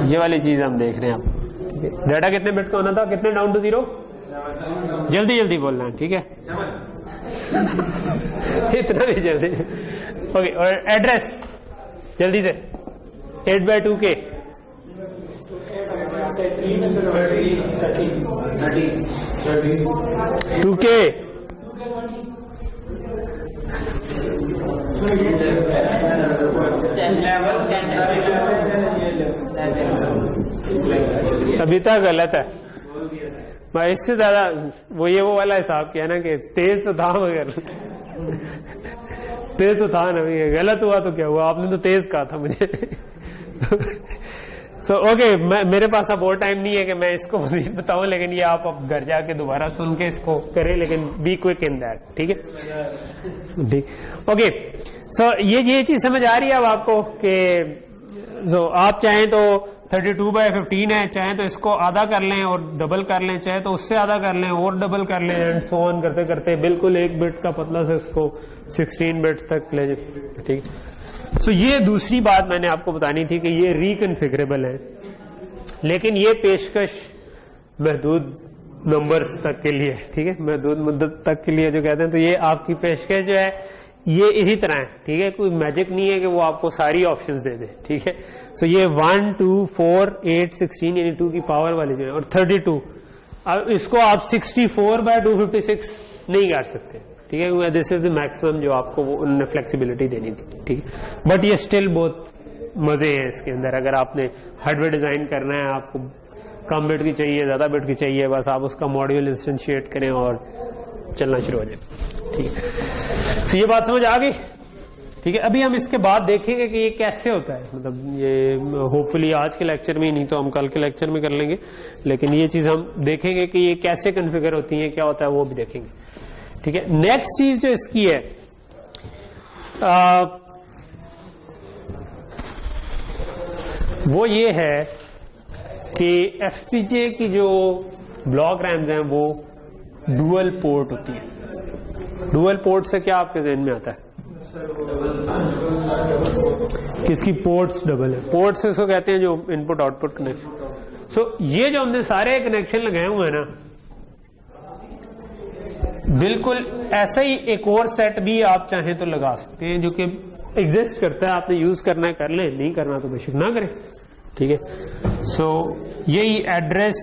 Speaker 1: ये वाली चीज हम देख रहे हैं अब। डाटा कितने बिट का होना था, कितने डाउन टू 0, जल्दी जल्दी बोलना है, ठीक है। इतना भी जल्दी, ओके। और एड्रेस जल्दी से 8/2K, 2K, अभी तक गलत है। मैं इससे ज्यादा वो वाला हिसाब किया ना कि तेज तो था, मगर तेज तो था ना, गलत हुआ तो क्या हुआ, आपने तो तेज कहा था मुझे। सो ओके, मेरे पास अब और टाइम नहीं है कि मैं इसको मजीद बताऊं, लेकिन ये आप अब घर जाके दोबारा सुन के इसको करें, लेकिन बी क्विक इन दैट, ठीक है, ठीक। ओके, सो ये चीज समझ आ रही है अब आपको कि आप चाहें तो 32/15 है, चाहे तो इसको आधा कर लें और डबल कर लें, चाहे तो उससे आधा कर लें और डबल कर लें, एंड सो ऑन करते करते बिल्कुल 1 बिट का पतला से इसको 16 बिट्स तक ले जाए, ठीक। सो ये दूसरी बात मैंने आपको बतानी थी कि ये रिकन्फिगरेबल है, लेकिन ये पेशकश महदूद नंबर्स तक के लिए, ठीक है, महदूद मुद्दत तक के लिए जो कहते हैं, तो ये आपकी पेशकश जो है ये इसी तरह है, ठीक है, कोई मैजिक नहीं है कि वो आपको सारी ऑप्शंस दे दे, ठीक है। सो ये 1 2 4 8 16 यानी 2 की पावर वाली जो है, और 32, अब इसको आप 64/256 नहीं कर सकते, ठीक है, दिस इज द मैक्सिमम जो आपको वो उन्होंने फ्लेक्सिबिलिटी देनी थी, ठीक है। बट ये स्टिल बहुत मजे हैं इसके अंदर। अगर आपने हार्डवेयर डिजाइन करना है, आपको कम बिट की चाहिए, ज्यादा बिट की चाहिए, बस आप उसका मॉड्यूल इंस्टेंशिएट करें और चलना शुरू हो जाए, ठीक है। तो ये बात समझ आ गई, ठीक है। अभी हम इसके बाद देखेंगे कि ये कैसे होता है, मतलब ये होपफुली आज के लेक्चर में, नहीं तो हम कल के लेक्चर में कर लेंगे, लेकिन ये चीज हम देखेंगे कि ये कैसे कॉन्फ़िगर होती है, क्या होता है, वो भी देखेंगे, ठीक है। नेक्स्ट चीज जो इसकी है, वो ये है कि एफपीजीए की जो ब्लॉक रैम्स हैं वो डुअल पोर्ट होती है। डुअल पोर्ट से क्या आपके ज़हन में आता है? किसकी पोर्ट्स डबल है? पोर्ट से उसको कहते हैं जो इनपुट आउटपुट कनेक्शन। सो ये जो हमने सारे कनेक्शन लगाए हुए हैं ना, बिल्कुल ऐसा ही एक और सेट भी आप चाहें तो लगा सकते हैं जो कि एग्जिस्ट करता है, आपने यूज करना है कर लें, नहीं करना तो बेशक ना करें, ठीक है। सो यही एड्रेस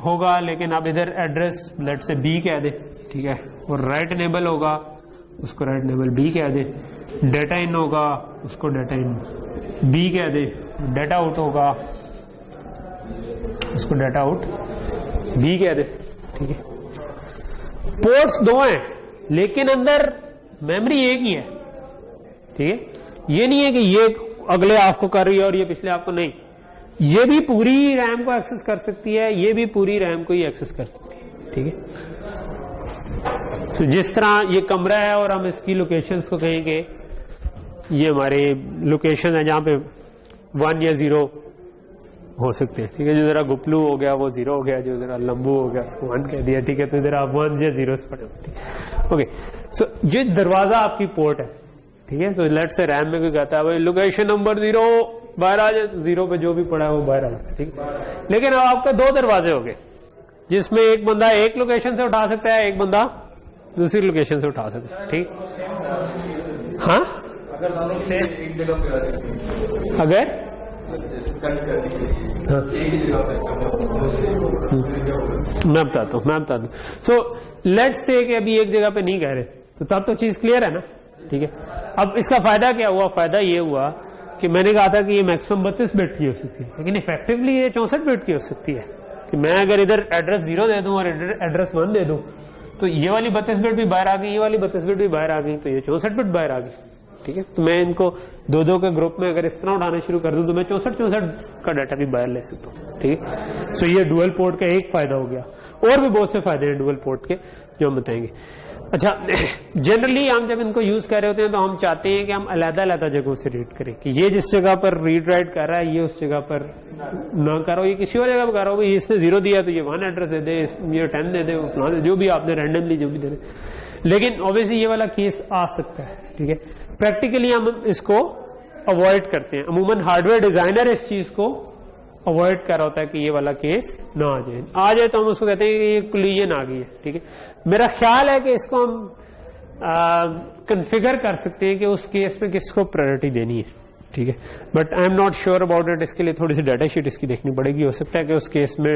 Speaker 1: होगा, लेकिन आप इधर एड्रेस लेट से बी कह दे, ठीक है, और राइट एनेबल होगा, उसको राइट एनेबल बी कह दे, डेटा इन होगा, उसको डेटा इन बी कह दे, डेटा आउट होगा, उसको डेटा आउट बी कह दे, ठीक है। पोर्ट्स दो हैं लेकिन अंदर मेमोरी एक ही है, ठीक है। ये नहीं है कि ये अगले आपको कर रही है और ये पिछले आपको नहीं, ये भी पूरी रैम को एक्सेस कर सकती है, ये भी पूरी रैम को ही एक्सेस कर सकती है, ठीक है। तो जिस तरह ये कमरा है और हम इसकी लोकेशंस को कहेंगे, ये हमारे लोकेशन है जहां पे 1 या 0 हो सकते हैं, ठीक है। जो जरा गुपलू हो गया वो 0 हो गया, जो जरा लंबू हो गया उसको 1 कह दिया, ठीक है। तो इधर आप 1 या 0 पढ़े, ओके। सो ये दरवाजा आपकी पोर्ट है, ठीक है। सो लेट से रैम में कोई कहता है भाई लोकेशन नंबर 0 बाहर आ जाए, 0 पे जो भी पड़ा है वो बाहर आ जाए, ठीक है। लेकिन अब आपके 2 दरवाजे हो गए, जिसमें एक बंदा एक लोकेशन से उठा सकता है, एक बंदा दूसरी लोकेशन से उठा सकता है, ठीक। हाँ,
Speaker 2: अगर दोनों सेम एक जगह पे आ जाए,
Speaker 1: अगर हाँ, मैं बताता हूँ। सो लेट्स से कि अभी एक जगह पे नहीं कह रहे, तो तब तो चीज क्लियर है ना, ठीक है। अब इसका फायदा क्या हुआ? फायदा ये हुआ कि मैंने कहा था कि ये मैक्सिमम 32 बिट की हो सकती है, लेकिन इफेक्टिवली ये 64 बिट की हो सकती है। कि मैं अगर इधर एड्रेस 0 दे दूं और एड्रेस 1 दे दूं, तो ये वाली 32 बिट भी बाहर आ गई, ये वाली 32 बिट भी बाहर आ गई, तो ये 64 बिट बाहर आ गई, ठीक है। तो मैं इनको 2-2 के ग्रुप में अगर इस तरह उठाना शुरू कर दूं तो मैं 64 का डाटा भी बाहर ले सकता हूँ, ठीक है। सो ये डुअल पोर्ट का एक फायदा हो गया, और भी बहुत से फायदे हैं डुअल पोर्ट के जो हम बताएंगे। अच्छा, जनरली हम जब इनको यूज कर रहे होते हैं तो हम चाहते हैं कि हम अलग-अलग जगहों से रीड करें, कि ये जिस जगह पर रीड राइट कर रहा है ये उस जगह पर ना करो, ये किसी और जगह पर करो, भाई इसने 0 दिया तो ये 1 एड्रेस दे दे, ये 10 दे दे, जो भी आपने रैंडमली जो भी दे दे। लेकिन ऑब्वियसली ये वाला केस आ सकता है, ठीक है। प्रैक्टिकली हम इसको अवॉइड करते हैं, अमूमन हार्डवेयर डिजाइनर इस चीज को अवॉइड कर रहा होता है कि ये वाला केस ना आ जाए तो हम उसको कहते हैं कि ये कोलिजन आ गई है, ठीक है। मेरा ख्याल है कि इसको हम कॉन्फ़िगर कर सकते हैं कि उस केस में किसको प्रायोरिटी देनी है, ठीक है। But I am not sure about it, इसके लिए थोड़ी सी डाटा शीट इसकी देखनी पड़ेगी। हो सकता है कि उस केस में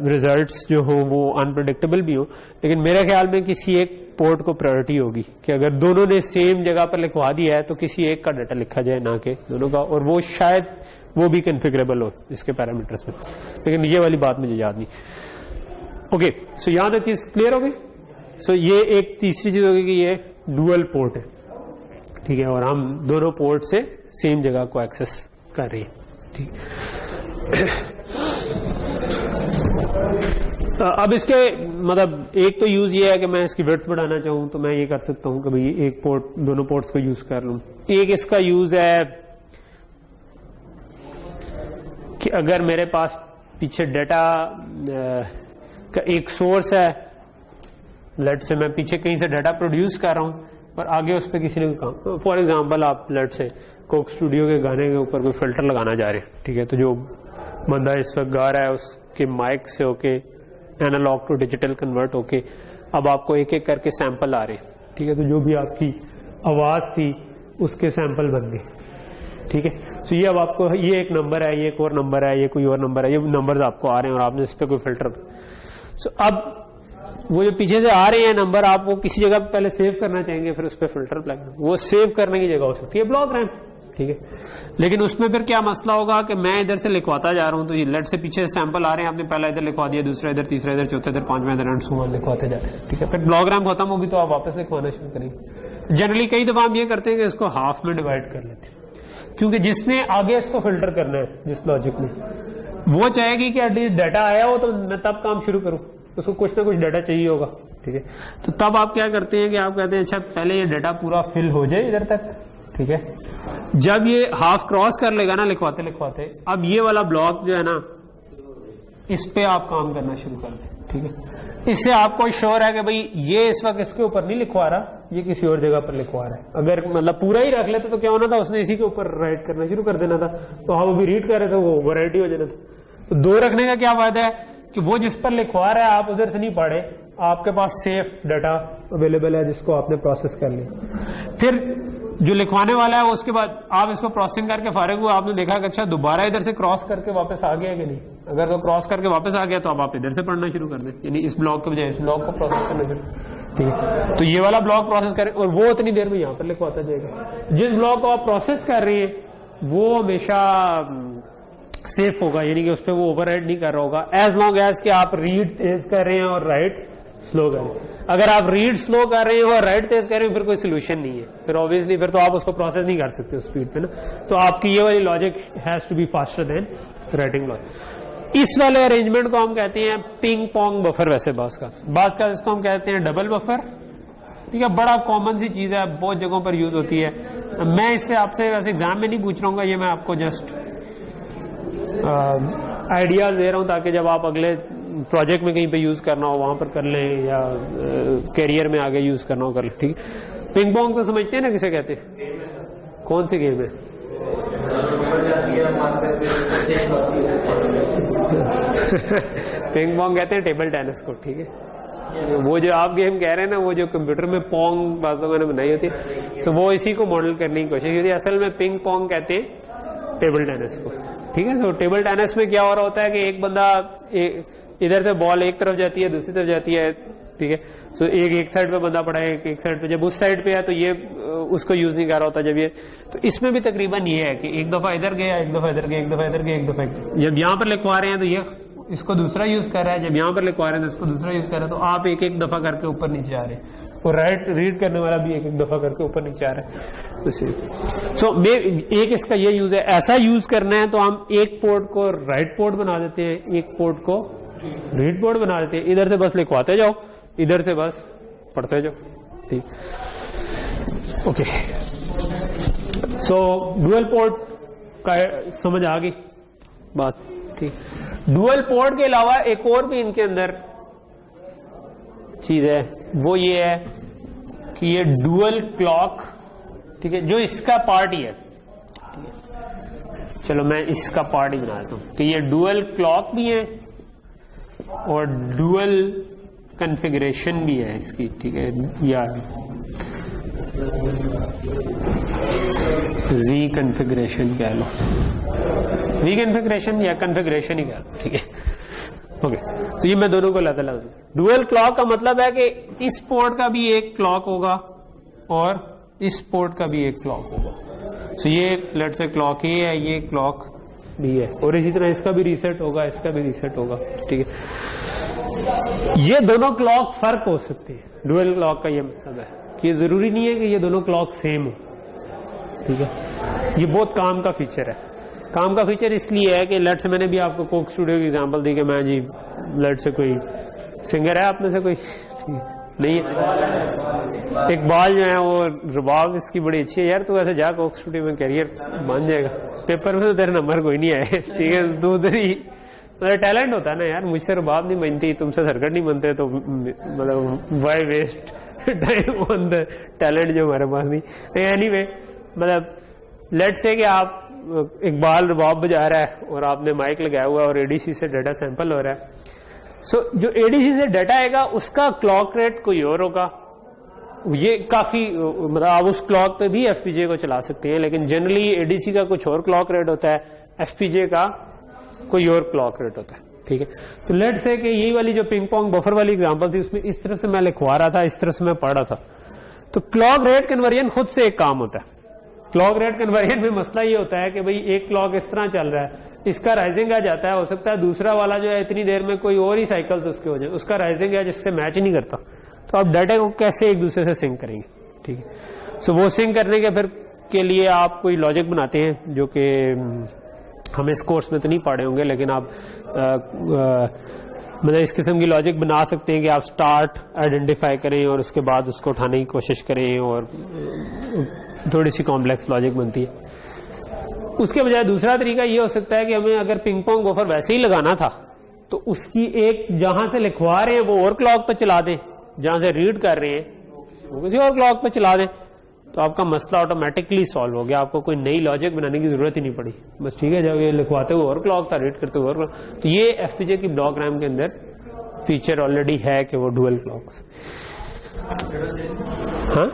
Speaker 1: रिजल्ट्स जो हो वो अनप्रेडिक्टेबल भी हो, लेकिन मेरे ख्याल में किसी एक पोर्ट को प्रायोरिटी होगी कि अगर दोनों ने सेम जगह पर लिखवा दिया है तो किसी एक का डाटा लिखा जाए, ना कि दोनों का, और वो शायद वो भी कॉन्फ़िगरेबल हो इसके पैरामीटर्स में, लेकिन ये वाली बात मुझे याद नहीं। ओके, सो यहां तक चीज क्लियर हो गई। सो ये एक तीसरी चीज होगी कि ये डुअल पोर्ट है, ठीक है, और हम दोनों पोर्ट से सेम जगह को एक्सेस कर रहे हैं, ठीक। अब इसके मतलब एक तो यूज ये है कि मैं इसकी विड्थ बढ़ाना चाहूं तो मैं ये कर सकता हूं कि भाई एक पोर्ट, दोनों पोर्ट्स को यूज कर लूं। एक इसका यूज है कि अगर मेरे पास पीछे डाटा का एक सोर्स है, लेट से मैं पीछे कहीं से डाटा प्रोड्यूस कर रहा हूं और आगे उस पर किसी ने काम, फॉर एग्जांपल आप लेट से कोक स्टूडियो के गाने के ऊपर कोई फिल्टर लगाना जा रहे हैं, ठीक है। तो जो बंदा इस वक्त गा रहा है उसके माइक से होके एनालॉग टू डिजिटल कन्वर्ट होके अब आपको एक एक करके सैंपल आ रहे हैं, ठीक है। तो जो भी आपकी आवाज थी उसके सैंपल बन गए, ठीक है। सो ये अब आपको ये एक नंबर है, ये एक और नंबर है, ये कोई और नंबर है, ये नंबर्स आपको आ रहे हैं और आपने इस पर कोई फिल्टर। सो अब वो जो पीछे से आ रहे हैं नंबर, आप वो किसी जगह पहले सेव करना चाहेंगे, फिर उस पर फिल्टर अप्लाई, वो सेव करने की जगह हो सकती है ब्लॉक रैम, ठीक है। लेकिन उसमें फिर क्या मसला होगा कि मैं इधर से लिखवाता जा रहा हूं, तो ये लेट से पीछे सैंपल आ रहे हैं, आपने पहला इधर लिखवा दिया, दूसरा इधर, तीसरा इधर, चौथा इधर, पांचवा इधर, एंड लिखवाते जा रहे हैं, ठीक है। फिर ब्लॉक रैम खत्म होगी तो आप वापस लिखवाना शुरू करेंगे। जनरली कई दफा हम ये करते हैं कि इसको हाफ में डिवाइड कर लेते हैं, क्योंकि जिसने आगे इसको फिल्टर करना है जिस लॉजिक में, वो चाहेगी कि एटलीस्ट डाटा आया हो तो मैं तब काम शुरू करूं, उसको कुछ ना कुछ डाटा चाहिए होगा, ठीक है। तो तब आप क्या करते हैं कि आप कहते हैं अच्छा पहले ये डाटा पूरा फिल हो जाए इधर तक, ठीक है। जब ये हाफ क्रॉस कर लेगा ना लिखवाते लिखवाते, अब ये वाला ब्लॉक जो है ना, इस पे आप काम करना शुरू कर दें, ठीक है। इससे आपको श्योर है कि भाई ये इस वक्त इसके ऊपर नहीं लिखवा रहा, ये किसी और जगह पर लिखवा रहा है। अगर मतलब पूरा ही रख लेते तो क्या होना था, उसने इसी के ऊपर राइट करना शुरू कर देना था, तो हम अभी रीड कर रहे थे वो वैरायटी हो जाना था। तो दो रखने का क्या फायदा है कि वो जिस पर लिखवा रहा है आप उधर से नहीं पढ़े, आपके पास सेफ डाटा अवेलेबल है जिसको आपने प्रोसेस कर लिया। फिर जो लिखवाने वाला है उसके बाद आप इसको प्रोसेसिंग करके फारिग हुआ, आपने देखा कि अच्छा दोबारा इधर से क्रॉस करके वापस आ गया कि नहीं। अगर तो क्रॉस करके वापस आ गया तो अब आप इधर से पढ़ना शुरू कर दें, यानी इस ब्लॉक के बजाय इस ब्लॉक को प्रोसेस करना शुरू, ठीक है। तो ये वाला ब्लॉक प्रोसेस करें और वो उतनी देर में यहां पर लिखवाता जाएगा। जिस ब्लॉक को आप प्रोसेस कर रही है वो हमेशा सेफ होगा, यानी कि उस पर वो ओवरराइड नहीं कर रहा होगा, एज लॉन्ग एज कि आप रीड तेज कर रहे हैं और राइट स्लो कर रहे हैं। अगर आप रीड स्लो कर रहे हैं और राइट तेज कर रहे हैं फिर कोई सोल्यूशन नहीं है, फिर ऑब्वियसली फिर तो आप उसको प्रोसेस नहीं कर सकते उस स्पीड पे ना। तो आपकी ये वाली logic has to be faster than writing logic. इस वाले अरेंजमेंट को हम कहते हैं पिंग पोंग बफर। वैसे बास का इसको हम कहते हैं डबल बफर, ठीक है। बड़ा कॉमन सी चीज है, बहुत जगहों पर यूज होती है। मैं इससे आपसे वैसे एग्जाम में नहीं पूछ रहा हूँ, ये मैं आपको जस्ट आइडियाज दे रहा हूं ताकि जब आप अगले प्रोजेक्ट में कहीं पे यूज करना हो वहां पर कर लें, या कैरियर में आगे यूज करना हो कर लें, ठीक है। पिंग पोंग तो समझते हैं ना किसे कहते हैं, कौन सी गेम है? पिंग पोंग कहते हैं टेबल टेनिस को, ठीक है। वो जो आप गेम कह रहे हैं ना, वो जो कंप्यूटर में पोंग बाज़ लोगों ने बनाई होती है, सो वो इसी को मॉडल करने की कोशिश की होती है। असल में पिंग पोंग कहते हैं टेबल टेनिस को, ठीक है। तो टेबल टेनिस में क्या हो रहा होता है कि एक बंदा इधर से बॉल एक तरफ जाती है, दूसरी तरफ जाती है, ठीक है। सो एक साइड पे बंदा पड़ा है, एक साइड पे, जब उस साइड पे है तो ये उसको यूज नहीं कर रहा होता जब ये, तो इसमें भी तकरीबन ये है कि एक दफा इधर गया, एक दफा इधर गया, एक दफा इधर गया, एक दफा, जब यहाँ पर लिखवा रहे हैं तो ये इसको दूसरा यूज कर रहा है, जब यहाँ पर लिखवा रहे हैं तो इसको दूसरा यूज कर रहा है। तो आप एक एक दफा करके ऊपर नीचे आ रहे हैं, और राइट रीड करने वाला भी एक एक दफा करके ऊपर नीचे आ रहा है। सो एक इसका ये यूज है। ऐसा यूज करना है तो हम एक पोर्ट को राइट पोर्ट बना देते हैं, एक पोर्ट को रीड पोर्ट बना देते हैं। इधर से बस लिखवाते जाओ, इधर से बस पढ़ते जाओ, ठीक, ओके। सो डुअल पोर्ट का समझ आ गई बात, ठीक। डुअल पोर्ट के अलावा एक और भी इनके अंदर चीज है, वो ये है कि ये डुअल क्लॉक, ठीक है, जो इसका पार्ट ही है। चलो मैं इसका पार्ट ही बना देता हूं कि ये डुअल क्लॉक भी है और डुअल कॉन्फ़िगरेशन भी है इसकी, ठीक है, या रीकॉन्फ़िगरेशन कह लो, रीकॉन्फ़िगरेशन या कॉन्फ़िगरेशन ही कह लो, ठीक है, ओके। तो ये मैं दोनों को अलग अलग, डुअल क्लॉक का मतलब है कि इस पोर्ट का भी एक क्लॉक होगा और इस पोर्ट का भी एक क्लॉक होगा। सो ये लेट्स से क्लॉक ए है, ये क्लॉक भी है, और इसी तरह इसका भी रीसेट होगा, इसका भी रीसेट होगा, ठीक है। ये दोनों क्लॉक फर्क हो सकते हैं। डुअल क्लॉक का ये मतलब है कि ये जरूरी नहीं है कि ये दोनों क्लॉक सेम हो, ठीक है। ये बहुत काम का फीचर है। काम का फीचर इसलिए है कि लेट से मैंने भी आपको कोक स्टूडियो की एग्जांपल दी कि मैं जी लेट से कोई सिंगर है आप में से कोई नहीं है, इकबाल जो है वो रुबाब इसकी बड़ी अच्छी है, यार तू ऐसे जा कोक स्टूडियो में कैरियर बन जाएगा, पेपर में तो तेरे नंबर कोई नहीं आए, ठीक है। तू उधर ही मतलब टैलेंट होता है ना यार, मुझसे रुबाब नहीं बनती, तुमसे सरकट नहीं बनते, तो मतलब why waste time on the talent जो हमारे पास नहीं। एनीवे मतलब लेट से कि आप इकबाल रुबाब बजा रहा है और आपने माइक लगाया हुआ है और एडीसी से डाटा सैंपल हो रहा है। सो जो एडीसी से डाटा आएगा उसका क्लॉक रेट कोई और होगा ये काफी मतलब आप उस क्लॉक पे भी एफपीजे को चला सकते हैं, लेकिन जनरली एडीसी का कुछ और क्लॉक रेट होता है, एफपीजे का कोई और क्लॉक रेट होता है। ठीक है, तो लेट से कि यही वाली जो पिंग पोंग बफर वाली एग्जांपल थी उसमें इस तरह से मैं लिखवा रहा था, इस तरह से मैं पढ़ रहा था। तो क्लॉक रेट कन्वर्जन खुद से एक काम होता है। क्लॉक रेट कन्वर्जन में मसला ये होता है कि भाई एक क्लॉक इस तरह चल रहा है, इसका राइजिंग आ जाता है, हो सकता है दूसरा वाला जो है इतनी देर में कोई और ही साइकिल्स उसके हो जाए, उसका राइजिंग है जिससे मैच नहीं करता। तो आप डाटा को कैसे एक दूसरे से सिंक करेंगे? ठीक है, सो वो सिंक करने के फिर के लिए आप कोई लॉजिक बनाते हैं जो कि हम इस कोर्स में तो नहीं पढ़े होंगे, लेकिन आप मतलब इस किस्म की लॉजिक बना सकते हैं कि आप स्टार्ट आइडेंटिफाई करें और उसके बाद उसको उठाने की कोशिश करें, और थोड़ी सी कॉम्प्लेक्स लॉजिक बनती है। उसके बजाय दूसरा तरीका ये हो सकता है कि हमें अगर पिंग पोंग बफर वैसे ही लगाना था तो उसकी एक जहां से लिखवा रहे हैं वो और क्लॉक पे चला दें, जहां से रीड कर रहे हैं वो किसी और क्लॉक पे चला दें, तो आपका मसला ऑटोमेटिकली सॉल्व हो गया। आपको कोई नई लॉजिक बनाने की जरूरत ही नहीं पड़ी, बस ठीक है जब ये लिखवाते हुए और क्लॉक था, रीड करते हुए और क्लॉक। तो ये एफपीजे की ब्लॉक रैम के अंदर फीचर ऑलरेडी है कि वो डुअल क्लॉक्स। हाँ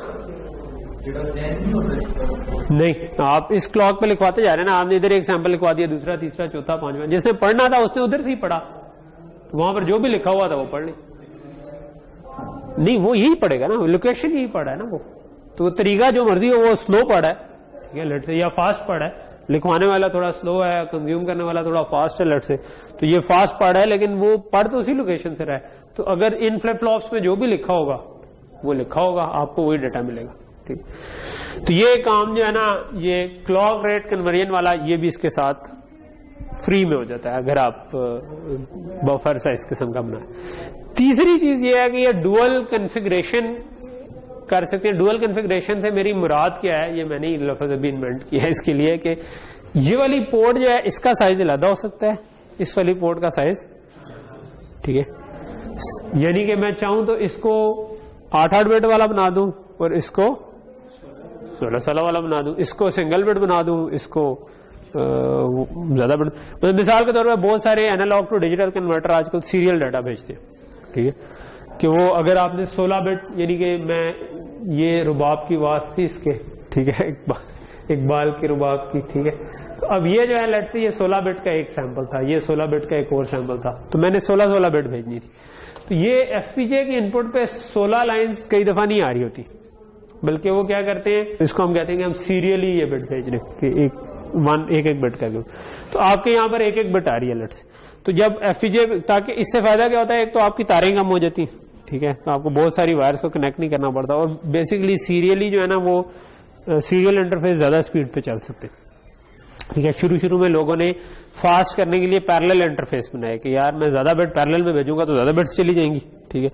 Speaker 1: नहीं, आप इस क्लॉक पे लिखवाते जा रहे हैं ना, आपने इधर एक सैंपल लिखवा दिया, दूसरा, तीसरा, चौथा, पांचवा, जिसने पढ़ना था उसने उधर से ही पढ़ा, तो वहां पर जो भी लिखा हुआ था वो पढ़ ले। नहीं, वो यही पढ़ेगा ना, लोकेशन यही पढ़ा है ना वो, तो वो तरीका जो मर्जी हो वो स्लो पढ़ा है, ठीक है, लेट से, या फास्ट पढ़ा है, लिखवाने वाला थोड़ा स्लो है, कंज्यूम करने वाला थोड़ा फास्ट है, लेट से, तो ये फास्ट पढ़ा है लेकिन वो पढ़ तो उसी लोकेशन से रहा है। तो अगर इन फ्लिप फ्लॉप्स में जो भी लिखा होगा वो लिखा होगा, आपको वही डाटा मिलेगा। ठीक, तो ये काम जो है ना, ये क्लॉक रेट कन्वर्जन वाला, ये भी इसके साथ फ्री में हो जाता है अगर आप बफर साइज किस्म का बनाए। तीसरी चीज ये है कि ये डुअल कॉन्फ़िगरेशन कर सकते हैं। डुअल कॉन्फ़िगरेशन से मेरी मुराद क्या है, ये मैंने लफ्ज़ अभी इन्वेंट किया है इसके लिए कि ये वाली पोर्ट जो है इसका साइज अलग हो सकता है, इस वाली पोर्ट का साइज, ठीक है, यानी कि मैं चाहूं तो इसको 8-8 बिट वाला बना दूं और इसको 16-16 वाला बना दूं, इसको सिंगल बिट बना दूं, इसको ज्यादा बिट। मतलब मिसाल के तौर पर बहुत सारे एनालॉग टू डिजिटल कन्वर्टर आजकल सीरियल डाटा भेजते हैं, ठीक है, कि वो अगर आपने 16 बिट, यानी कि मैं ये रुबाब की आवाज थी इसके, ठीक है, एक बाल के रुबाब की, ठीक है, तो अब ये जो है लेट से ये 16 बिट का एक सैंपल था, ये 16 बिट का एक और सैंपल था, तो मैंने 16-16 बिट भेजनी थी। तो ये एफपीजे की इनपुट पे 16 लाइंस कई दफा नहीं आ रही होती, बल्कि वो क्या करते हैं, इसको हम कहते हैं कि हम सीरियली ये बिट भेज रहे हैं कि एक बिट का, तो आपके यहाँ पर एक बिट आ रही है लेट से। तो जब एफपीजे, ताकि इससे फायदा क्या होता है, एक तो आपकी तारें कम हो जाती, ठीक है, तो आपको बहुत सारी वायर्स को कनेक्ट नहीं करना पड़ता, और बेसिकली सीरियली जो है ना वो सीरियल इंटरफेस ज्यादा स्पीड पे चल सकते, ठीक है। शुरू में लोगों ने फास्ट करने के लिए पैरेलल इंटरफेस बनाया कि यार मैं ज्यादा बिट पैरेलल में भेजूंगा तो ज्यादा बिट्स चली जाएंगी, ठीक है,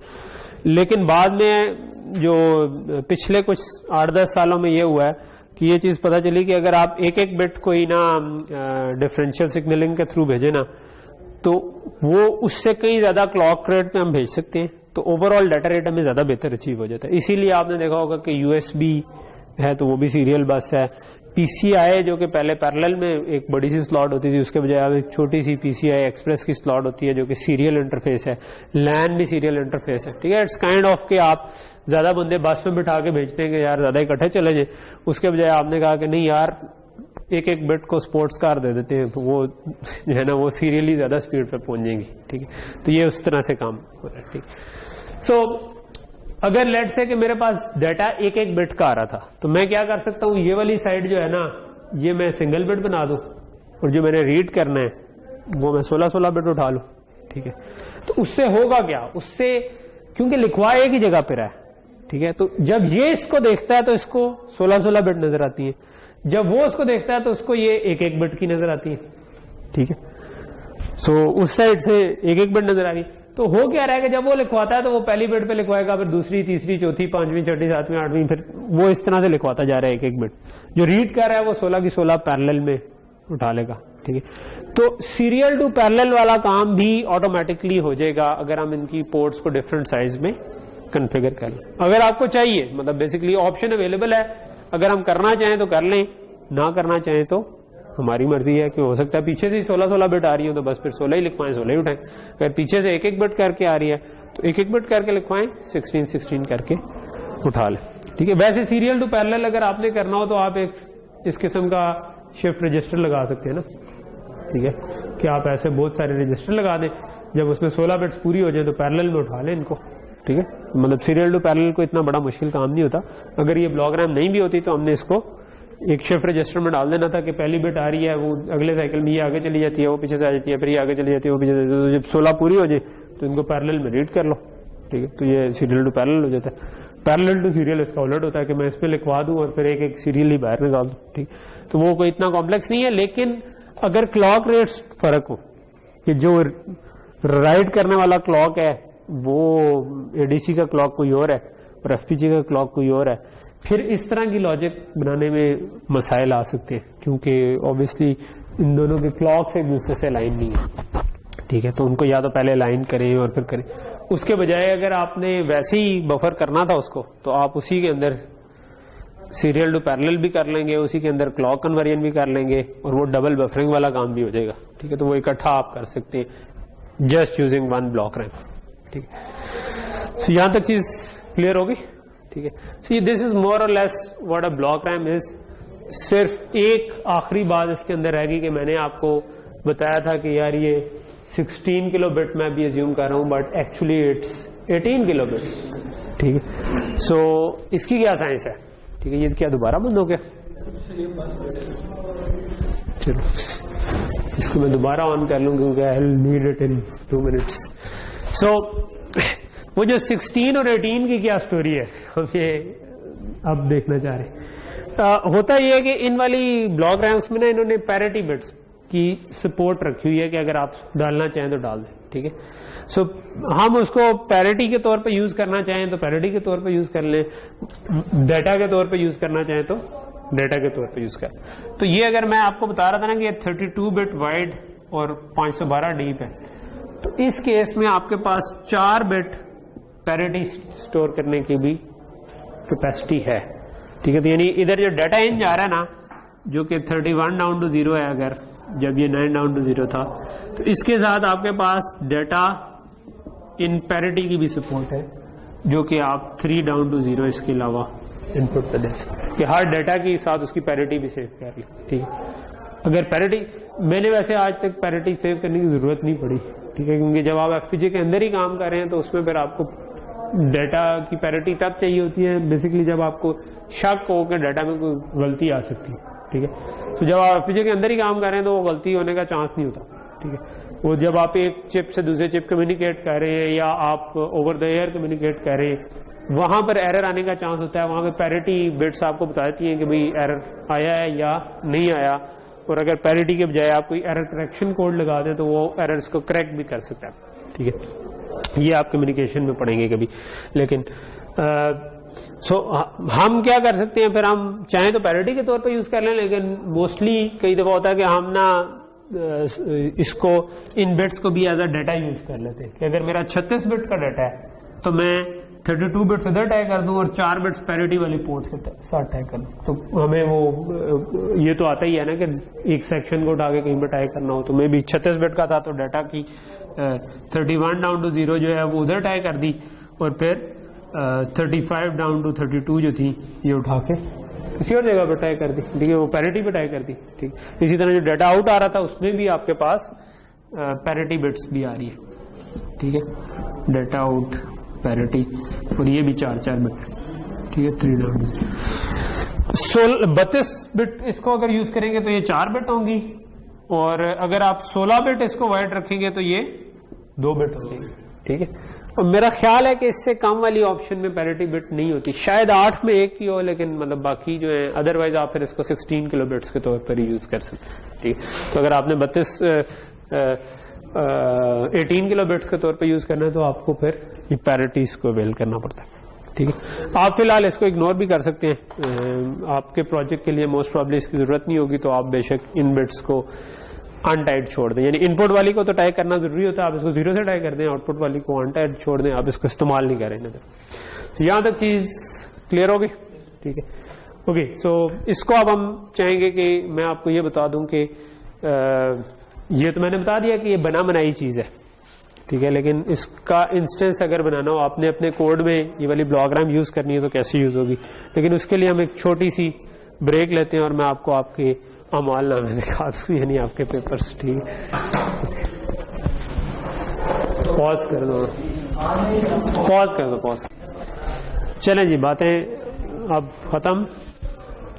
Speaker 1: लेकिन बाद में जो पिछले कुछ 8-10 सालों में ये हुआ है कि ये चीज पता चली कि अगर आप एक बिट कोई ना डिफरेंशियल सिग्नलिंग के थ्रू भेजे ना, तो वो उससे कहीं ज्यादा क्लॉक रेट पे हम भेज सकते हैं, तो ओवरऑल डाटा रेट हमें ज्यादा बेहतर अचीव हो जाता है। इसीलिए आपने देखा होगा कि यूएसबी है तो वो भी सीरियल बस है, पीसीआई जो कि पहले पैरेलल में एक बड़ी सी स्लॉट होती थी, उसके बजाय अब एक छोटी सी पीसीआई एक्सप्रेस की स्लॉट होती है जो कि सीरियल इंटरफेस है, लैन भी सीरियल इंटरफेस है, ठीक है। इट्स काइंड ऑफ के आप ज्यादा बंदे बस में बिठा के भेजते हैं कि यार ज्यादा इकट्ठे चले जाए, उसके बजाय आपने कहा कि नहीं यार एक बिट को स्पोर्ट्स कार दे देते हैं, तो वो जो है ना वो सीरियली ज्यादा स्पीड पे पहुंच जाएंगी, ठीक है, तो ये उस तरह से काम हो रहा है, ठीक। सो अगर लेट से कि मेरे पास डाटा एक बिट का आ रहा था, तो मैं क्या कर सकता हूं, ये वाली साइड जो है ना, ये मैं सिंगल बिट बना दूं, और जो मैंने रीड करना है वो मैं 16-16 बिट उठा लूं, ठीक है। तो उससे होगा क्या, उससे क्योंकि लिखवा एक ही जगह पे रहा है, ठीक है, तो जब ये इसको देखता है तो इसको 16-16 बिट नजर आती है, जब वो उसको देखता है तो उसको ये एक बिट की नजर आती है, ठीक है। सो उस साइड से एक बिट नजर आ रही, तो हो क्या रहा है कि जब वो लिखवाता है तो वो पहली बिट पे लिखवाएगा, फिर दूसरी, तीसरी, चौथी, पांचवी, छठी, सातवीं, आठवीं, फिर वो इस तरह से लिखवाता जा रहा है एक बिट। जो रीड कर रहा है वो 16 की 16 पैरेलल में उठा लेगा, ठीक है। तो सीरियल टू पैरेलल वाला काम भी ऑटोमेटिकली हो जाएगा अगर हम इनकी पोर्ट्स को डिफरेंट साइज में कॉन्फ़िगर कर लें, अगर आपको चाहिए, मतलब बेसिकली ऑप्शन अवेलेबल है, अगर हम करना चाहें तो कर लें, ना करना चाहें तो हमारी मर्जी है कि हो सकता है पीछे से 16-16 बिट आ रही हो तो बस फिर 16 ही लिखवाएं, 16 ही उठाएं, अगर पीछे से एक बिट करके आ रही है तो एक बिट करके लिखवाएं, 16 करके उठा लें, ठीक है। वैसे सीरियल टू पैरेलल अगर आपने करना हो तो आप एक इस किस्म का शिफ्ट रजिस्टर लगा सकते हैं ना, ठीक है, कि आप ऐसे बहुत सारे रजिस्टर लगा दें, जब उसमें 16 बिट्स पूरी हो जाए तो पैरेलल में उठा लें इनको, ठीक है। मतलब सीरियल टू पैरेलल को इतना बड़ा मुश्किल काम नहीं होता। अगर ये ब्लॉक रैम नहीं भी होती तो हमने इसको एक शिफ्ट रजिस्टर में डाल देना था कि पहली बिट आ रही है वो अगले साइकिल में ये आगे चली जाती है, वो पीछे से आ जाती है, फिर ये आगे चली जाती है, वो पीछे से, तो जब 16 पूरी हो जाए तो इनको पैरेलल में रीड कर लो, ठीक है। तो ये सीरियल टू पैरेलल हो जाता है। पैरेलल टू सीरियल इसका उलट होता है कि मैं इस पे लिखवा दूं और फिर एक एक सीरियल ही बाहर निकाल दूं, ठीक। तो वो कोई इतना कॉम्प्लेक्स नहीं है। लेकिन अगर क्लॉक रेट्स फर्क हो कि जो राइट करने वाला क्लॉक है वो एडीसी का क्लॉक कोई और है और एफपीजी का क्लॉक कोई और है, फिर इस तरह की लॉजिक बनाने में मसाइल आ सकते हैं, क्योंकि ऑब्वियसली इन दोनों के क्लॉक्स एक दूसरे से अलाइन नहीं है, ठीक है। तो उनको या तो पहले अलाइन करें और फिर करें। उसके बजाय अगर आपने वैसे ही बफर करना था उसको तो आप उसी के अंदर सीरियल टू पैरेलल भी कर लेंगे, उसी के अंदर क्लॉक कन्वर्जन भी कर लेंगे और वो डबल बफरिंग वाला काम भी हो जाएगा, ठीक है। तो वो इकट्ठा आप कर सकते हैं just using one block RAM, ठीक है। तो यहां तक चीज क्लियर होगी, ठीक है। सो दिस इज मोर और less what a block RAM is. सिर्फ एक आखिरी बात इसके अंदर रहेगी कि मैंने आपको बताया था कि यार ये 16 किलो बिट मैं भी अज्यूम कर रहा हूं, but actually it's 18 kilo bit, ठीक है। सो इसकी क्या साइंस है, ठीक है। ये क्या दोबारा बंद हो गया? चलो इसको मैं दोबारा ऑन कर लूं क्योंकि I will need it in 2 minutes. So वो जो 16 और 18 की क्या स्टोरी है हम ये अब देखना चाह रहे हैं। होता ये है कि इन वाली ब्लॉक रैम्स में ना इन्होंने पैरिटी बिट्स की सपोर्ट रखी हुई है कि अगर आप डालना चाहें तो डाल दें, ठीक है। सो हम उसको पैरिटी के तौर पे यूज करना चाहें तो पैरिटी के तौर पे यूज कर लें, डेटा के तौर पे यूज करना चाहें तो डेटा के तौर पे यूज कर। तो ये अगर मैं आपको बता रहा था ना कि 32 बिट वाइड और 512 डीप है, तो इस केस में आपके पास 4 बिट पैरिटी स्टोर करने की भी कैपेसिटी है, ठीक है। तो यानी इधर जो डाटा इन जा रहा है ना, जो कि 31 डाउन टू 0 है, अगर जब ये 9 डाउन टू 0 था, तो इसके साथ आपके पास डाटा इन पैरिटी की भी सपोर्ट है, जो कि आप 3 डाउन टू 0 इसके अलावा इनपुट पे दे सकते कि हर डाटा के साथ उसकी पैरिटी भी सेव कर ली, ठीक है। अगर पैरिटी, मैंने वैसे आज तक पैरिटी सेव करने की जरूरत नहीं पड़ी, ठीक है, क्योंकि जब आप एफपीजी के अंदर ही काम कर रहे हैं तो उसमें फिर आपको डाटा की पैरिटी तब चाहिए होती है बेसिकली जब आपको शक हो कि डाटा में कोई गलती आ सकती है, ठीक है। तो जब आप एफपीजी के अंदर ही काम कर रहे हैं तो वो गलती होने का चांस नहीं होता, ठीक है। वो जब आप एक चिप से दूसरे चिप कम्युनिकेट कर रहे हैं या आप ओवर द एयर कम्युनिकेट कर रहे हैं, वहां पर एरर आने का चांस होता है। वहां पर पैरिटी बिट्स आपको बताती हैं कि भाई एरर आया है या नहीं आया, और अगर पैरिटी के बजाय आप कोई एरर करेक्शन कोड लगा दें तो वो एरर्स को करेक्ट भी कर सकता है, ठीक है। ये आप कम्युनिकेशन में पढ़ेंगे कभी। लेकिन हम क्या कर सकते हैं, फिर हम चाहें तो पैरिटी के तौर पे यूज कर लें, लेकिन मोस्टली कई दफा होता है कि हम ना इसको इन बिट्स को भी एज अ डाटा यूज कर लेते हैं कि अगर मेरा 36 बिट का डाटा है तो मैं 32 बिट्स इधर टाइप कर दूं और 4 बिट्स पैरिटी वाली पोर्ट के साथ टाइप कर दूं, तो हमें वो ये तो आता ही है ना कि एक सेक्शन को उठा के कहीं पर टाइप करना हो, तो मैं भी 36 बिट का था तो डाटा की 31 डाउन टू 0 जो है वो उधर टाइप कर दी, और फिर 35 डाउन टू 32 जो थी ये उठा के किसी और जगह पर टाइप कर दी, ठीक है, वो पैरिटी पे टाइप कर दी, ठीक। इसी तरह जो डाटा आउट आ रहा था उसमें भी आपके पास पैरिटी बिट्स भी आ रही है, ठीक है, डाटा आउट पैरिटी, और ये भी 4 बिट, ठीक है, 3 डाउन। 32 बिट इसको अगर यूज करेंगे तो ये 4 बिट होंगी, और अगर आप 16 बिट इसको वाइड रखेंगे तो ये 2 बिट होंगी, ठीक है। और मेरा ख्याल है कि इससे कम वाली ऑप्शन में पैरिटी बिट नहीं होती, शायद 8 में एक ही हो, लेकिन मतलब बाकी जो है अदरवाइज आप फिर इसको 16 किलो बिट्स के तौर पर ही यूज कर सकते हैं, ठीक है। तो अगर आपने 18 किलो बिट्स के तौर पे यूज करना है तो आपको फिर ये पैरिटीज को अवेल करना पड़ता है, ठीक है। आप फिलहाल इसको इग्नोर भी कर सकते हैं, आपके प्रोजेक्ट के लिए मोस्ट प्रॉब्ली इसकी जरूरत नहीं होगी, तो आप बेशक इन बिट्स को अनटाइड छोड़ दें, यानी इनपुट वाली को तो टाइप करना जरूरी होता है, आप इसको 0 से टाइप कर दें, आउटपुट वाली को अनटाइड छोड़ दें, आप इसको इस्तेमाल नहीं करें। तो यहां तक चीज क्लियर होगी, ठीक है, ओके। सो इसको अब हम चाहेंगे कि मैं आपको ये बता दूं कि ये तो मैंने बता दिया कि ये बना बनाई चीज है, ठीक है। लेकिन इसका इंस्टेंस अगर बनाना हो, आपने अपने कोड में ये वाली ब्लॉग्राम यूज करनी है तो कैसे यूज होगी। लेकिन उसके लिए हम एक छोटी सी ब्रेक लेते हैं और मैं आपको आपके अमाल नामे दिखा दूँ, यानी आपके पेपर्स। ठीक है, पॉज कर दो, पॉज कर दो, पॉज। चलें जी, बातें अब खत्म।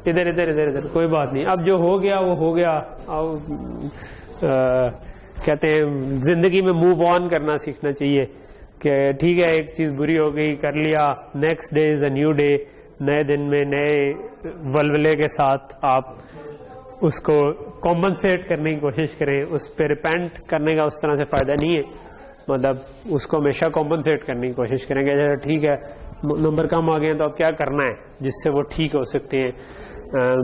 Speaker 1: इधर इधर इधर इधर, कोई बात नहीं, अब जो हो गया वो हो गया। अब कहते हैं जिंदगी में मूव ऑन करना सीखना चाहिए कि ठीक है, एक चीज बुरी हो गई, कर लिया, next day is a new day. नए दिन में नए वलवले के साथ आप उसको कॉम्पनसेट करने की कोशिश करें। उस पर रिपेंट करने का उस तरह से फायदा नहीं है, मतलब उसको हमेशा कॉम्पनसेट करने की कोशिश करेंगे। जैसे ठीक है, नंबर कम आ गए हैं तो अब क्या करना है जिससे वो ठीक हो सकते हैं,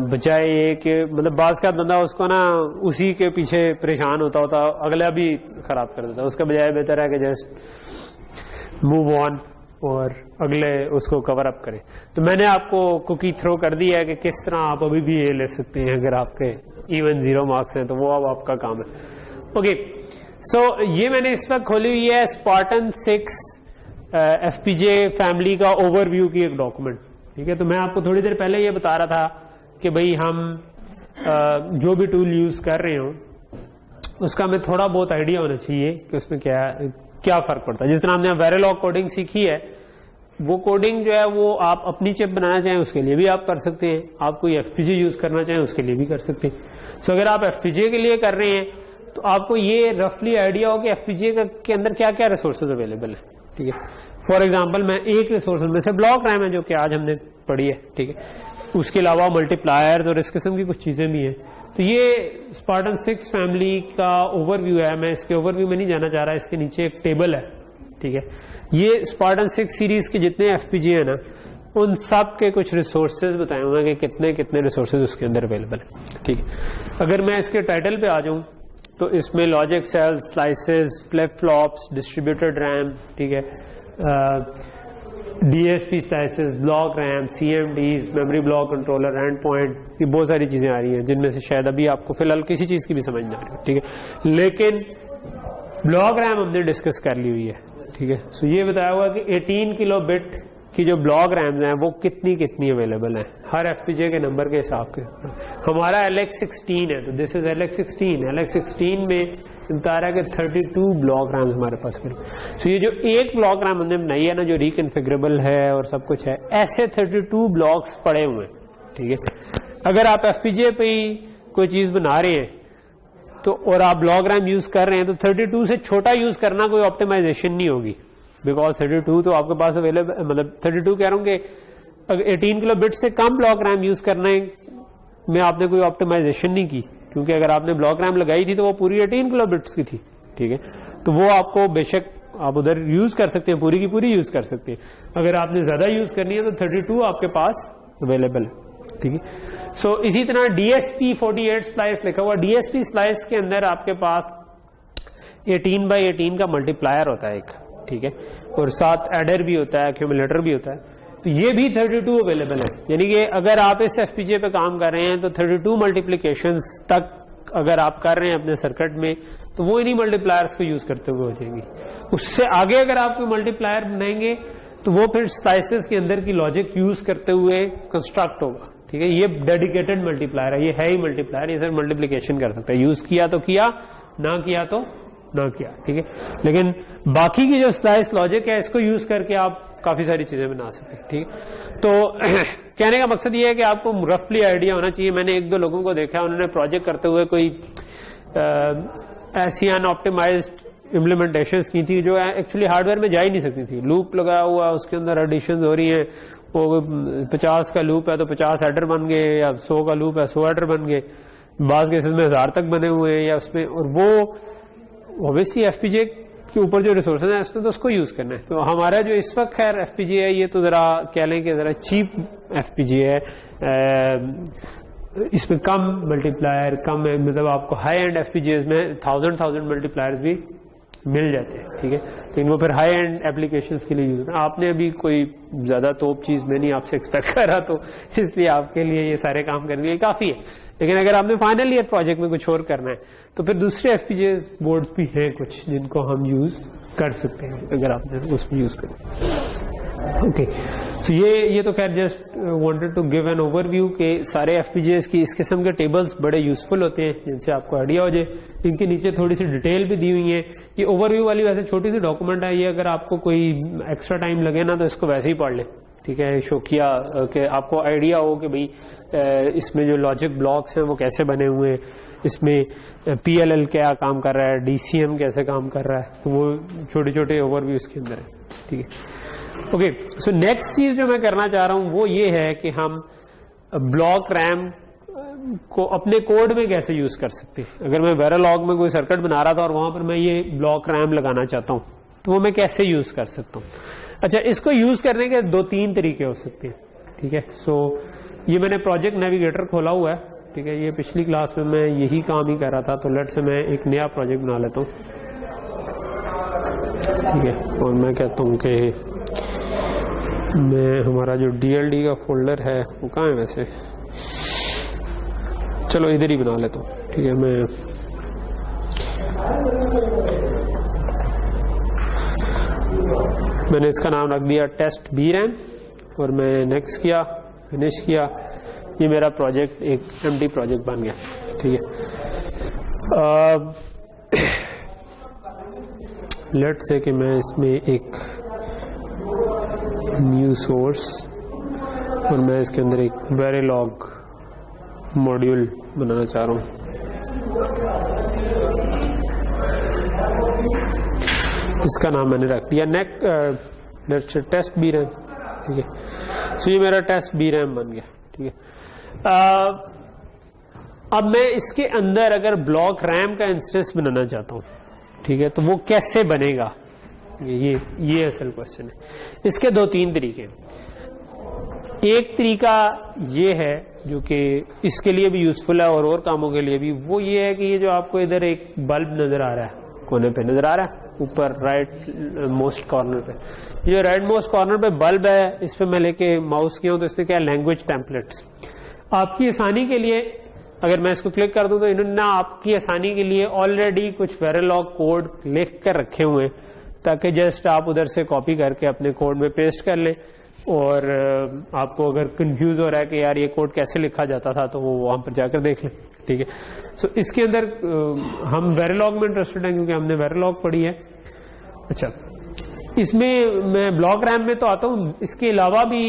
Speaker 1: बजाय ये कि मतलब बाज का बंदा उसको ना उसी के पीछे परेशान होता अगला भी खराब कर देता। उसके बजाय बेहतर है कि जस्ट मूव ऑन और अगले उसको कवर अप करें। तो मैंने आपको कुकी थ्रो कर दी है कि किस तरह आप अभी भी ये ले सकते हैं अगर आपके इवन 0 मार्क्स हैं, तो वो अब आपका काम है। ओके, सो ये मैंने इस वक्त खोली हुई है स्पार्टन 6 FPGA फैमिली का ओवरव्यू की एक डॉक्यूमेंट। ठीक है, तो मैं आपको थोड़ी देर पहले ये बता रहा था कि भाई हम जो भी टूल यूज कर रहे हो उसका हमें थोड़ा बहुत आइडिया होना चाहिए कि उसमें क्या फर्क पड़ता है। जिस तरह हमने वेरिलॉग कोडिंग सीखी है, वो कोडिंग जो है वो आप अपनी चिप बनाना चाहें उसके लिए भी आप कर सकते हैं, आप कोई FPGA यूज करना चाहें उसके लिए भी कर सकते हैं। सो अगर आप FPGA के लिए कर रहे हैं तो आपको ये रफली आइडिया हो कि FPGA के अंदर क्या क्या रिसोर्सेज अवेलेबल है। ठीक है, फॉर एग्जाम्पल मैं एक रिसोर्स में से ब्लॉक रैम है जो कि आज हमने पढ़ी है। ठीक है, उसके अलावा मल्टीप्लायर्स और इस किस्म की कुछ चीजें भी हैं। तो ये स्पार्टन 6 फैमिली का ओवरव्यू है। मैं इसके ओवरव्यू में नहीं जाना चाह रहा, इसके नीचे एक टेबल है। ठीक है, ये स्पार्टन 6 सीरीज के जितने FPGA है ना, उन सब के कुछ रिसोर्सेज बताए हुए हैं कि कितने कितने रिसोर्सेज उसके अंदर अवेलेबल है। ठीक है, अगर मैं इसके टाइटल पे आ जाऊं तो इसमें logic cells, slices, flip flops, distributed RAM, ठीक है, DSP slices, block RAM, CMDs, memory block controller, and point, ये बहुत सारी चीजें आ रही हैं जिनमें से शायद अभी आपको फिलहाल किसी चीज की भी समझ नहीं आ रही। ठीक है, लेकिन ब्लॉक रैम हमने डिस्कस कर ली हुई है। ठीक है, सो ये बताया हुआ कि 18 किलो बिट की जो ब्लॉक रैम्स हैं वो कितनी अवेलेबल है हर FPGA के नंबर के हिसाब के। हमारा LX16 है, तो दिस इज LX16। LX16 में बता रहा है कि 32 ब्लॉक रैम्स हमारे पास मिले। सो ये जो एक ब्लॉक रैम हमने बनाई है ना, जो रिकन्फिगरेबल है और सब कुछ है, ऐसे 32 ब्लॉक्स पड़े हुए हैं। ठीक है, अगर आप FPGA पे ही कोई चीज बना रहे हैं तो और आप ब्लॉक रैम यूज कर रहे हैं तो 32 से छोटा यूज करना कोई ऑप्टिमाइजेशन नहीं होगी, बिकॉज 32 तो आपके पास अवेलेबल, मतलब 32 कह रहा हूं कि 18 किलो बिट से कम ब्लॉक रैम यूज करने में आपने कोई ऑप्टिमाइजेशन नहीं की, क्योंकि अगर आपने ब्लॉक रैम लगाई थी तो वो पूरी 18 किलो बिट्स की थी। ठीक है, तो वो आपको बेशक आप उधर यूज कर सकते हैं, पूरी की पूरी यूज कर सकते हैं। अगर आपने ज्यादा यूज करनी है तो 32 आपके पास अवेलेबल है। ठीक है, सो इसी तरह DSP 48 स्लाइस लिखा हुआ। DSP स्लाइस के अंदर आपके पास 18x18 का मल्टीप्लायर होता है एक। ठीक है, और साथ एडर भी होता है, एक्यूमुलेटर भी होता है। तो ये भी 32 अवेलेबल है, यानी कि अगर आप इस FPGA पे काम कर रहे हैं तो 32 मल्टीप्लिकेशंस तक अगर आप कर रहे हैं अपने सर्किट में तो वो इन्हीं मल्टीप्लायर्स को यूज करते हुए हो जाएंगी। उससे आगे अगर आप कोई मल्टीप्लायर बनाएंगे तो वो फिर स्लाइसेस के अंदर की लॉजिक यूज करते हुए कंस्ट्रक्ट होगा। ठीक है, ये डेडिकेटेड मल्टीप्लायर है, ये है ही मल्टीप्लायर, ये सिर्फ मल्टीप्लिकेशन कर सकता है, यूज किया तो किया, ना किया तो ना किया। ठीक है, लेकिन बाकी की जो स्लाइस लॉजिक है इसको यूज करके आप काफी सारी चीजें बना सकते हैं। ठीक है, तो कहने का मकसद ये है कि आपको रफली आइडिया होना चाहिए। मैंने एक दो लोगों को देखा, उन्होंने प्रोजेक्ट करते हुए कोई ऐसी अनऑप्टिमाइज्ड इम्प्लीमेंटेशंस की थी जो एक्चुअली हार्डवेयर में जा ही नहीं सकती थी। लूप लगाया हुआ, उसके अंदर एडिशन हो रही है, वो 50 का लूप है तो 50 एडर बन गए, या 100 का लूप है 100 एडर बन गए, बाज केसेस में 1000 तक बने हुए हैं या उसमें। और वो ऑब्वियसली FPGA के ऊपर जो रिसोर्सेज है उसने तो उसको यूज करना है। तो हमारा जो इस वक्त खैर FPGA है ये तो जरा कह लें कि जरा चीप FPGA है, इसमें कम मल्टीप्लायर, कम मतलब आपको हाई एंड FPGAs में 1000 मल्टीप्लायर्स भी मिल जाते हैं, ठीक है। लेकिन वो फिर हाई एंड एप्लीकेशंस के लिए यूज होता है। आपने अभी कोई ज्यादा तोप चीज मैं नहीं आपसे एक्सपेक्ट कर रहा, तो इसलिए आपके लिए ये सारे काम करने के लिए काफी है। लेकिन अगर आपने फाइनल ईयर प्रोजेक्ट में कुछ और करना है तो फिर दूसरे एफपीजीएस बोर्ड्स भी हैं कुछ जिनको हम यूज कर सकते हैं अगर आपने उसमें यूज करें। ओके, सो ये तो खैर just wanted to give an overview के सारे एफपीजीएस की इस किस्म के टेबल्स बड़े यूजफुल होते हैं जिनसे आपको आइडिया हो जाए। इनके नीचे थोड़ी सी डिटेल भी दी हुई है। ये ओवरव्यू वाली वैसे छोटी सी डॉक्यूमेंट है, ये अगर आपको कोई एक्स्ट्रा टाइम लगे ना तो इसको वैसे ही पढ़ ले, ठीक है। शौकिया कि आपको आइडिया हो कि भाई इसमें जो लॉजिक ब्लॉक्स हैं वो कैसे बने हुए हैं, इसमें पीएलएल क्या काम कर रहा है, डीसीएम कैसे काम कर रहा है, तो वो छोटे छोटे ओवरव्यू इसके अंदर है, ठीक है। ओके, सो नेक्स्ट चीज जो मैं करना चाह रहा हूं वो ये है कि हम ब्लॉक रैम को अपने कोड में कैसे यूज कर सकते हैं। अगर मैं वेरालॉग में कोई सर्किट बना रहा था और वहां पर मैं ये ब्लॉक रैम लगाना चाहता हूं तो वो मैं कैसे यूज कर सकता हूं। अच्छा, इसको यूज करने के 2-3 तरीके हो सकते हैं, ठीक है। सो ये मैंने प्रोजेक्ट नेविगेटर खोला हुआ है, ठीक है। ये पिछली क्लास में मैं यही काम ही कर रहा था, तो लेट से मैं एक नया प्रोजेक्ट बना लेता हूँ, ठीक है। और मैं कहता हूँ कि मैं हमारा जो DLD का फोल्डर है वो कहाँ है वैसे, चलो इधर ही बना लेता हूँ, ठीक है। मैंने इसका नाम रख दिया टेस्ट बी रैम और मैं नेक्स्ट किया, फिनिश किया। ये मेरा प्रोजेक्ट एक एम्प्टी प्रोजेक्ट बन गया, ठीक है। लेट से कि मैं इसमें एक न्यू सोर्स और मैं इसके अंदर एक वेरिलॉग मॉड्यूल बनाना चाह रहा हूं। इसका नाम मैंने रख दिया टेस्ट बी रैम, ठीक है। सो ये मेरा टेस्ट बी रैम बन गया, ठीक है। अब मैं इसके अंदर अगर ब्लॉक रैम का इंस्टेंस बनाना चाहता हूं, ठीक है, तो वो कैसे बनेगा, ये असल क्वेश्चन है। इसके 2-3 तरीके। एक तरीका ये है जो कि इसके लिए भी यूजफुल है और कामों के लिए भी, वो ये है कि ये जो आपको इधर एक बल्ब नजर आ रहा है, कोने पे नजर आ रहा है, ऊपर राइट मोस्ट कॉर्नर पे, ये राइट मोस्ट कॉर्नर पे बल्ब है, इस पे मैं लेके माउस किया हूं तो इसमें क्या है, लैंग्वेज टेम्पलेट्स। आपकी आसानी के लिए अगर मैं इसको क्लिक कर दूं तो इन्होंने ना आपकी आसानी के लिए ऑलरेडी कुछ वेरिलॉग कोड लिख कर रखे हुए हैं, ताकि जस्ट आप उधर से कॉपी करके अपने कोड में पेस्ट कर लें। और आपको अगर कंफ्यूज हो रहा है कि यार ये कोड कैसे लिखा जाता था तो वो वहां पर जाकर देख लें, ठीक है। सो इसके अंदर हम वेरिलॉग में इंटरेस्टेड हैं क्योंकि हमने वेरिलॉग पढ़ी है। अच्छा, इसमें मैं ब्लॉक रैम में तो आता हूँ, इसके अलावा भी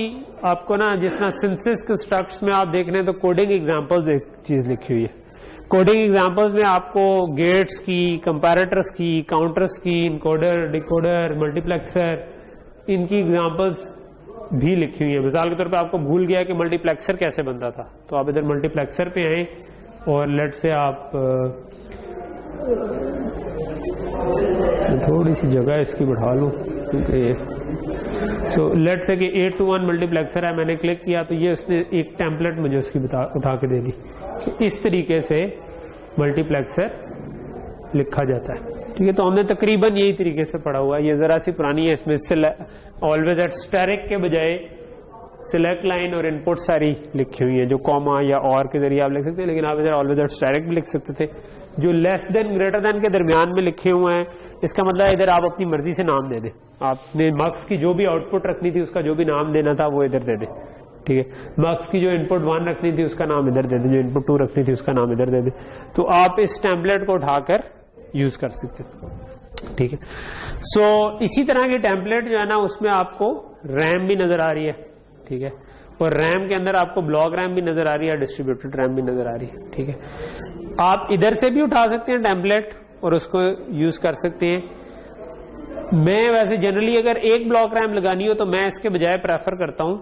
Speaker 1: आपको ना जिस तरह सिंथेसिस कंस्ट्रक्ट्स में आप देख रहे हैं तो कोडिंग एग्जांपल्स एक चीज लिखी हुई है। कोडिंग एग्जांपल्स में आपको गेट्स की, कंपैरेटर्स की, काउंटर्स की, इनकोडर, डिकोडर, मल्टीप्लेक्सर, इनकी एग्जांपल्स भी लिखी हुई है। मिसाल के तौर पे आपको भूल गया कि मल्टीप्लेक्सर कैसे बनता था, तो आप इधर मल्टीप्लेक्सर पे आए और लेट से आप थोड़ी सी जगह इसकी बढ़ा लूं क्योंकि सो लेट से कि 8-to-1 मल्टीप्लेक्सर है, मैंने क्लिक किया तो ये उसने एक टेम्पलेट मुझे उसकी उठा के दे दी। इस तरीके से मल्टीप्लेक्सर लिखा जाता है, ठीक है। तो हमने तकरीबन यही तरीके से पढ़ा हुआ है। ये जरा सी पुरानी है, इसमें ऑलवेज एट स्टैरिक के बजाय सिलेक्ट लाइन और इनपुट सारी लिखी हुई है, जो कॉमा या और के जरिए आप लिख सकते हैं, लेकिन आप इधर ऑलवेज एट स्टैरिक भी लिख सकते थे। जो लेस देन ग्रेटर देन के दरमियान में लिखे हुए हैं, इसका मतलब इधर आप अपनी मर्जी से नाम दे दें। आपने मार्क्स की जो भी आउटपुट रखनी थी उसका जो भी नाम देना था वो इधर दे दे, ठीक है। मार्क्स की जो इनपुट 1 रखनी थी उसका नाम इधर दे दे, जो इनपुट 2 रखनी थी उसका नाम इधर दे दे। तो आप इस टेम्पलेट को उठाकर यूज कर सकते हैं, ठीक है। सो इसी तरह के टेम्पलेट जो है ना उसमें आपको रैम भी नजर आ रही है, ठीक है, और रैम के अंदर आपको ब्लॉक रैम भी नजर आ रही है, डिस्ट्रीब्यूटेड रैम भी नजर आ रही है, ठीक है। आप इधर से भी उठा सकते हैं टेम्पलेट और उसको यूज कर सकते हैं। मैं वैसे जनरली अगर एक ब्लॉक रैम लगानी हो तो मैं इसके बजाय प्रेफर करता हूं,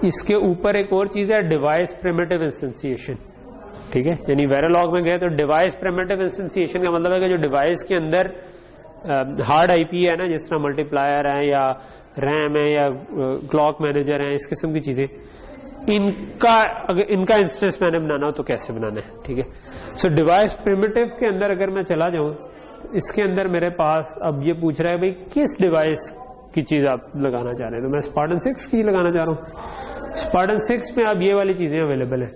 Speaker 1: इसके ऊपर एक और चीज है डिवाइस प्रिमिटिव इंस्टेंसिएशन, ठीक है। यानी वेरिलॉग में गए तो डिवाइस प्रिमिटिव इंस्टेंसिएशन का मतलब है कि जो डिवाइस के अंदर हार्ड आईपी है ना, जिस तरह मल्टीप्लायर है या रैम है या क्लॉक मैनेजर है, इस किस्म की चीजें, इनका इंस्टेंस मैंने बनाना हो तो कैसे बनाना है, ठीक है। सो डिवाइस प्रिमिटिव के अंदर अगर मैं चला जाऊं तो इसके अंदर मेरे पास अब ये पूछ रहा है भाई किस डिवाइस की चीज आप लगाना चाह रहे हैं, तो मैं स्पार्टन 6 की लगाना चाह रहा हूँ। स्पार्टन 6 में अब ये वाली चीजें अवेलेबल है,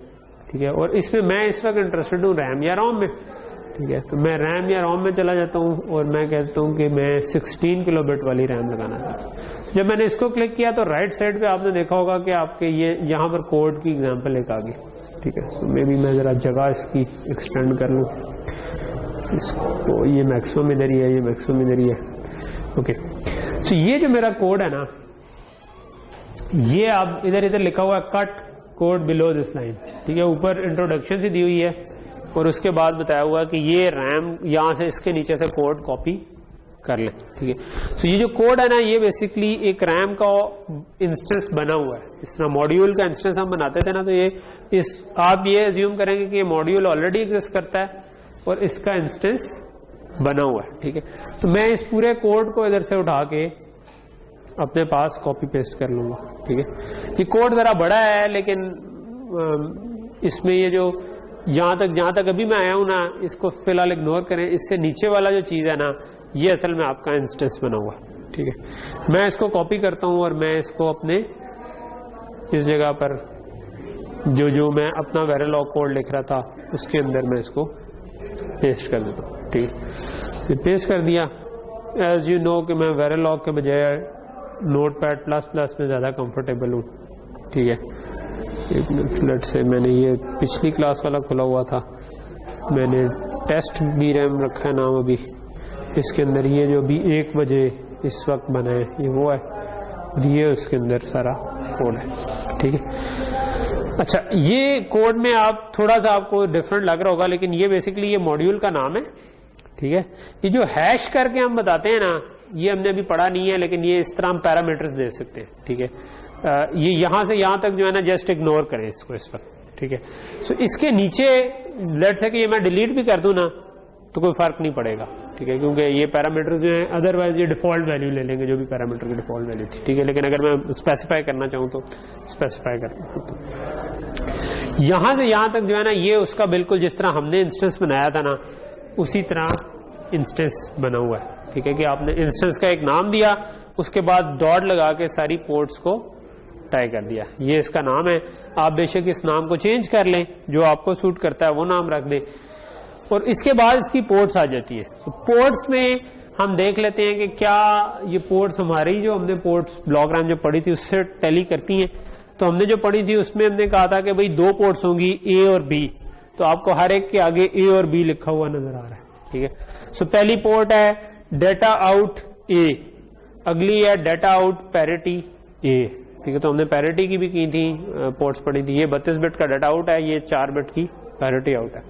Speaker 1: ठीक है। और इसमें मैं इस वक्त इंटरेस्टेड हूँ रैम या रोम में, ठीक है। तो मैं रैम या रोम में चला जाता हूँ और मैं कहता हूँ कि मैं 16 किलोबिट वाली रैम लगाना चाहता हूँ। जब मैंने इसको क्लिक किया तो राइट साइड पे आपने देखा होगा कि आपके ये यहाँ पर कोड की एग्जांपल एक आ गई, ठीक है। तो मे बी मैं जरा जगह इसकी एक्सटेंड कर लूँ इसको, ये मैक्सिमम इधर ही है, ये मैक्सिमम इधर ही है, ओके। सो ये जो मेरा कोड है ना, ये अब इधर लिखा हुआ है cut code below this line, ठीक है। ऊपर इंट्रोडक्शन सी दी हुई है और उसके बाद बताया हुआ है कि ये रैम यहां से इसके नीचे से कोड कॉपी कर ले, ठीक है। सो ये जो कोड है ना, ये बेसिकली एक रैम का इंस्टेंस बना हुआ है। इस तरह मॉड्यूल का इंस्टेंस हम बनाते थे ना, तो ये आप ये अज्यूम करेंगे कि ये मॉड्यूल ऑलरेडी एग्जिस्ट करता है और इसका इंस्टेंस बना हुआ है, ठीक है। तो मैं इस पूरे कोड को इधर से उठा के अपने पास कॉपी पेस्ट कर लूंगा, ठीक है। ये कोड जरा बड़ा है, लेकिन इसमें ये जो जहां तक अभी मैं आया हूं ना, इसको फिलहाल इग्नोर करें। इससे नीचे वाला जो चीज है ना, ये असल में आपका इंस्टेंस बना हुआ, ठीक है। मैं इसको कॉपी करता हूं और मैं इसको अपने इस जगह पर जो मैं अपना वेरिलॉग कोड लिख रहा था उसके अंदर मैं इसको पेस्ट कर देता हूं, ठीक है। पेस्ट कर दिया। एज यू नो कि मैं वेरिलॉग के बजाय नोटपैड++ में ज्यादा कंफर्टेबल हूँ, ठीक है। एक मिनट से मैंने ये पिछली क्लास वाला खुला हुआ था, मैंने टेस्ट भी रैम रखा है नाम अभी इसके अंदर। ये जो भी 1 बजे इस वक्त बना है ये वो है, ये उसके अंदर सारा कोड है, ठीक है। अच्छा, ये कोड में आप थोड़ा सा आपको डिफरेंट लग रहा होगा, लेकिन ये बेसिकली ये मॉड्यूल का नाम है, ठीक है। ये जो हैश करके हम बताते हैं ना, ये हमने अभी पढ़ा नहीं है, लेकिन ये इस तरह हम पैरामीटर्स दे सकते हैं, ठीक है। ये यहां से यहां तक जो है ना, जस्ट इग्नोर करें इसको इस वक्त, ठीक है। सो इसके नीचे लेट्स से कि ये मैं डिलीट भी कर दूं ना तो कोई फर्क नहीं पड़ेगा, ठीक है, क्योंकि ये पैरामीटर्स जो है अदरवाइज ये डिफॉल्ट वैल्यू ले लेंगे, जो भी पैरामीटर की डिफॉल्ट वैल्यू थी, ठीक है। लेकिन अगर मैं स्पेसिफाई करना चाहूं तो स्पेसिफाई कर सकता हूं। यहां से यहां तक जो है ना, ये उसका बिल्कुल जिस तरह हमने इंस्टेंस बनाया था ना, उसी तरह इंस्टेंस बना हुआ है, ठीक है। कि आपने इंस्टेंस का एक नाम दिया, उसके बाद डॉट लगा के सारी पोर्ट्स को टाई कर दिया, ये इसका नाम है। आप बेशक इस नाम को चेंज कर लें, जो आपको सूट करता है वो नाम रख दें, और इसके बाद इसकी पोर्ट्स आ जाती है। तो पोर्ट्स में हम देख लेते हैं कि क्या ये पोर्ट्स हमारी जो हमने पोर्ट्स ब्लॉक रैम जो पढ़ी थी उससे टैली करती हैं। तो हमने जो पढ़ी थी उसमें हमने कहा था कि भाई 2 पोर्ट्स होंगी, ए और बी, तो आपको हर एक के आगे ए और बी लिखा हुआ नजर आ रहा है, ठीक है। सो पहली पोर्ट है डेटा आउट ए, अगली है डेटा आउट पैरिटी ए, ठीक है। तो हमने पैरिटी की भी की थी, पोर्ट्स पढ़ी थी। ये 32 बिट का डेटा आउट है, ये 4 बिट की पैरिटी आउट है।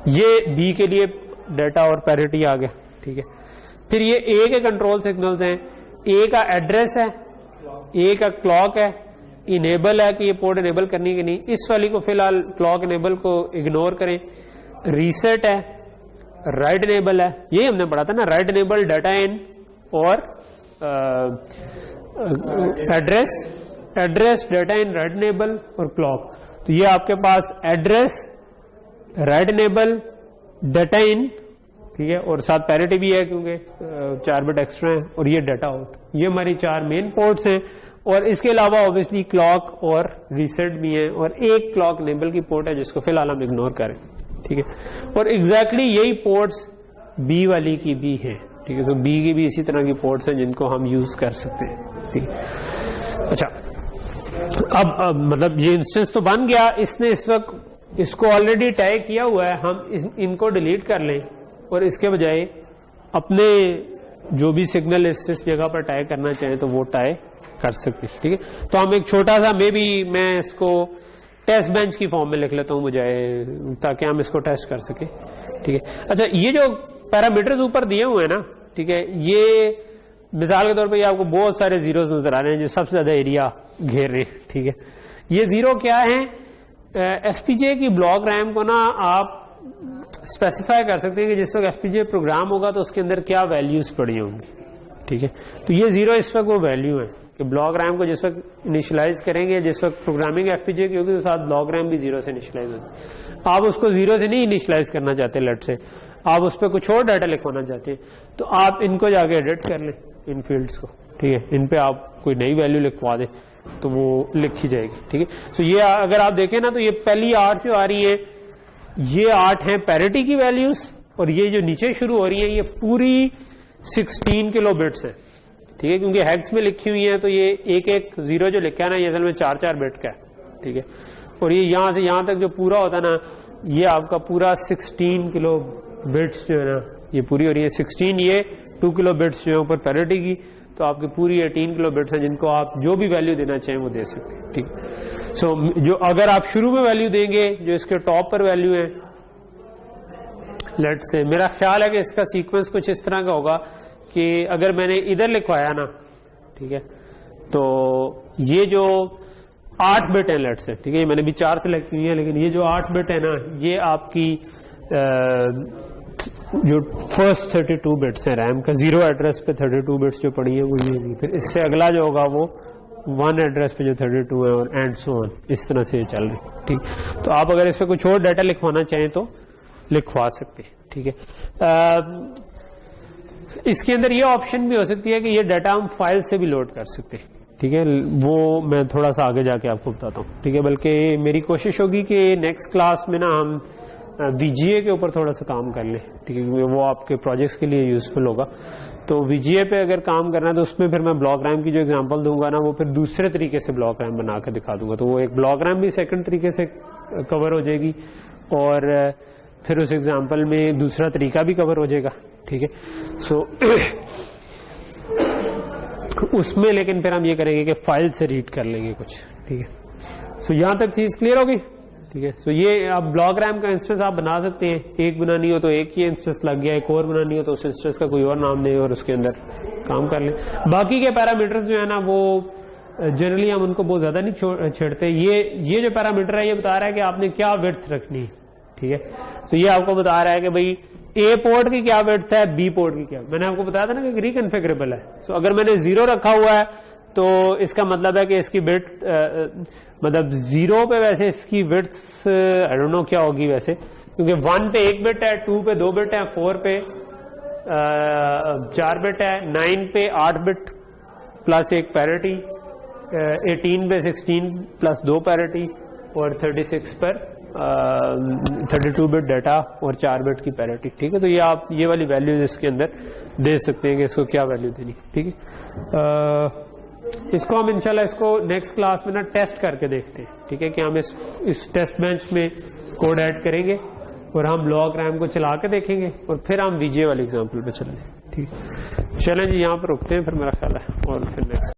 Speaker 1: ये बी के लिए डेटा और पैरिटी आ गया, ठीक है। फिर ये ए के कंट्रोल सिग्नल्स हैं, ए का एड्रेस है, ए का क्लॉक है, इनेबल है कि ये पोर्ट इनेबल करनी कि नहीं। इस वाली को फिलहाल क्लॉक इनेबल को इग्नोर करें। रीसेट है, राइट इनेबल है, ये हमने पढ़ा था ना, राइट इनेबल डाटा इन और address data in, right enable और क्लॉक। तो ये आपके पास address, right enable, data in, ठीक है, और साथ पैरिटी भी है क्योंकि 4 बिट एक्स्ट्रा है, और ये डाटा आउट। ये हमारी 4 मेन पोर्ट्स हैं, और इसके अलावा ऑब्वियसली क्लॉक और रीसेट भी है, और एक क्लॉक इनेबल की पोर्ट है जिसको फिलहाल हम इग्नोर करें, ठीक है। और एग्जैक्टली यही पोर्ट्स बी वाली की भी है, ठीक है। तो बी की भी इसी तरह की पोर्ट्स हैं जिनको हम यूज कर सकते हैं, ठीक है। अच्छा, अब मतलब ये इंस्टेंस तो बन गया, इसने इस वक्त इसको ऑलरेडी टाई किया हुआ है, हम इनको डिलीट कर लें और इसके बजाय अपने जो भी सिग्नल इस जगह पर टाई करना चाहें तो वो टाई कर सकते हैं, ठीक है। तो हम एक छोटा सा मे बी मैं इसको टेस्ट बेंच की फॉर्म में लिख लेता हूं बजाय, ताकि हम इसको टेस्ट कर सके, ठीक है। अच्छा, ये जो पैरामीटर्स ऊपर दिए हुए हैं ना, ठीक है, ये मिसाल के तौर पे आपको बहुत सारे जीरोस नजर आ रहे हैं जो सबसे ज्यादा एरिया घेर रहे हैं, ठीक है। ये जीरो क्या है? एफपीजे की ब्लॉक रैम को ना आप स्पेसिफाई कर सकते हैं कि जिस वक्त एफपीजे प्रोग्राम होगा तो उसके अंदर क्या वैल्यूज पड़ी होंगी, ठीक है। तो ये जीरो इस वक्त वो वैल्यू है, कि ब्लॉक रैम को जिस वक्त इनिशियलाइज करेंगे, जिस वक्त प्रोग्रामिंग एफपीजीए की होगी तो साथ ब्लॉक रैम भी 0 से इनिशियलाइज होगी। आप उसको 0 से नहीं इनिशियलाइज करना चाहते, लेट से आप उस पर कुछ और डाटा लिखवाना चाहते हैं, तो आप इनको जाके एडिट कर लें, इन फील्ड्स को, ठीक है। इन पे आप कोई नई वैल्यू लिखवा दें तो वो लिखी जाएगी, ठीक है। सो ये अगर आप देखें ना, तो ये पहली 8 जो आ रही है, ये 8 हैं पैरिटी की वैल्यूज, और ये जो नीचे शुरू हो रही है ये पूरी 16 किलो बिट्स है, ठीक है, क्योंकि हेक्स में लिखी हुई है, तो ये एक एक जीरो जो लिखा है ना, ये असल में 4-4 बिट का है, ठीक है। और ये यहां से यहां तक जो पूरा होता है ना, ये आपका पूरा 16 किलो बिट्स जो है ना, ये पूरी हो रही है 16, ये 2 किलो बिट्स जो है ऊपर पैरिटी की, तो आपकी पूरी 18 किलो बिट्स हैं जिनको आप जो भी वैल्यू देना चाहें वो दे सकते हैं, ठीक है। सो जो अगर आप शुरू में वैल्यू देंगे, जो इसके टॉप पर वैल्यू है, लेट्स से मेरा ख्याल है कि इसका सीक्वेंस कुछ इस तरह का होगा कि अगर मैंने इधर लिखवाया ना, ठीक है, तो ये जो 8 बिट है, लेट्स से, ठीक है, मैंने भी 4 सेलेक्ट की है, लेकिन ये जो 8 बिट है ना, ये आपकी जो फर्स्ट 32 बिट्स है रैम का, 0 एड्रेस पे 32 बिट्स जो पड़ी है वो ये नहीं, फिर इससे अगला जो होगा वो 1 एड्रेस पे जो 32 है, और एंड सो ऑन, इस तरह से ये चल रही, ठीक। तो आप अगर इस पे कुछ और डाटा लिखवाना चाहें तो लिखवा सकते हैं, ठीक है। इसके अंदर ये ऑप्शन भी हो सकती है कि ये डाटा हम फाइल से भी लोड कर सकते हैं, ठीक है, वो मैं थोड़ा सा आगे जाके आपको बताता हूँ, ठीक है। बल्कि मेरी कोशिश होगी कि नेक्स्ट क्लास में ना हम वीजीए के ऊपर थोड़ा सा काम कर लें, ठीक है, वो आपके प्रोजेक्ट्स के लिए यूजफुल होगा। तो वीजीए पे अगर काम करना है तो उसमें फिर मैं ब्लॉक रैम की जो एग्जांपल दूंगा ना, वो फिर दूसरे तरीके से ब्लॉक रैम बना कर दिखा दूंगा, तो वो एक ब्लॉक रैम भी सेकंड तरीके से कवर हो जाएगी, और फिर उस एग्जांपल में दूसरा तरीका भी कवर हो जाएगा, ठीक है। सो उसमें लेकिन फिर हम ये करेंगे कि फाइल से रीड कर लेंगे कुछ, ठीक है। सो यहां तक चीज क्लियर होगी, ठीक है। सो ये अब ब्लॉक रैम का इंस्टेंस आप बना सकते हैं, एक बनानी हो तो एक ही इंस्टेंस लग गया, एक और बनानी हो तो उस इंस्टेंस का कोई और नाम दें और उसके अंदर काम कर लें। बाकी के पैरामीटर्स जो है ना, वो जनरली हम उनको बहुत ज्यादा नहीं छेड़ते। ये जो पैरामीटर है ये बता रहा है कि आपने क्या विड्थ रखनी है, ठीक है। तो ये आपको बता रहा है कि भाई ए पोर्ट की क्या विड्थ है, बी पोर्ट की क्या। मैंने आपको बताया था ना कि रिकॉन्फिगरेबल है। सो अगर मैंने 0 रखा हुआ है तो इसका मतलब है कि इसकी बिट मतलब 0 पे वैसे इसकी विड्थ आई डोंट नो क्या होगी वैसे, क्योंकि 1 पे 1 बिट है, 2 पे 2 बिट है, 4 पे 4 बिट है, 9 पे 8 बिट प्लस एक पैरिटी, 18 पे 16 प्लस 2 पैरिटी, और 36 पर 32 बिट डाटा और 4 बिट की पैरिटी, ठीक है। तो ये आप ये वाली वैल्यूज इसके अंदर दे सकते हैं कि इसको क्या वैल्यू देनी, ठीक है। इसको हम इंशाल्लाह इसको नेक्स्ट क्लास में ना टेस्ट करके देखते हैं, ठीक है, कि हम इस टेस्ट बेंच में कोड ऐड करेंगे और हम ब्लॉक रैम को चला के देखेंगे और फिर हम वीजे वाले एग्जाम्पल पे चलेंगे, ठीक है। चलें जी, यहाँ पर रुकते हैं फिर मेरा ख्याल है, और फिर नेक्स्ट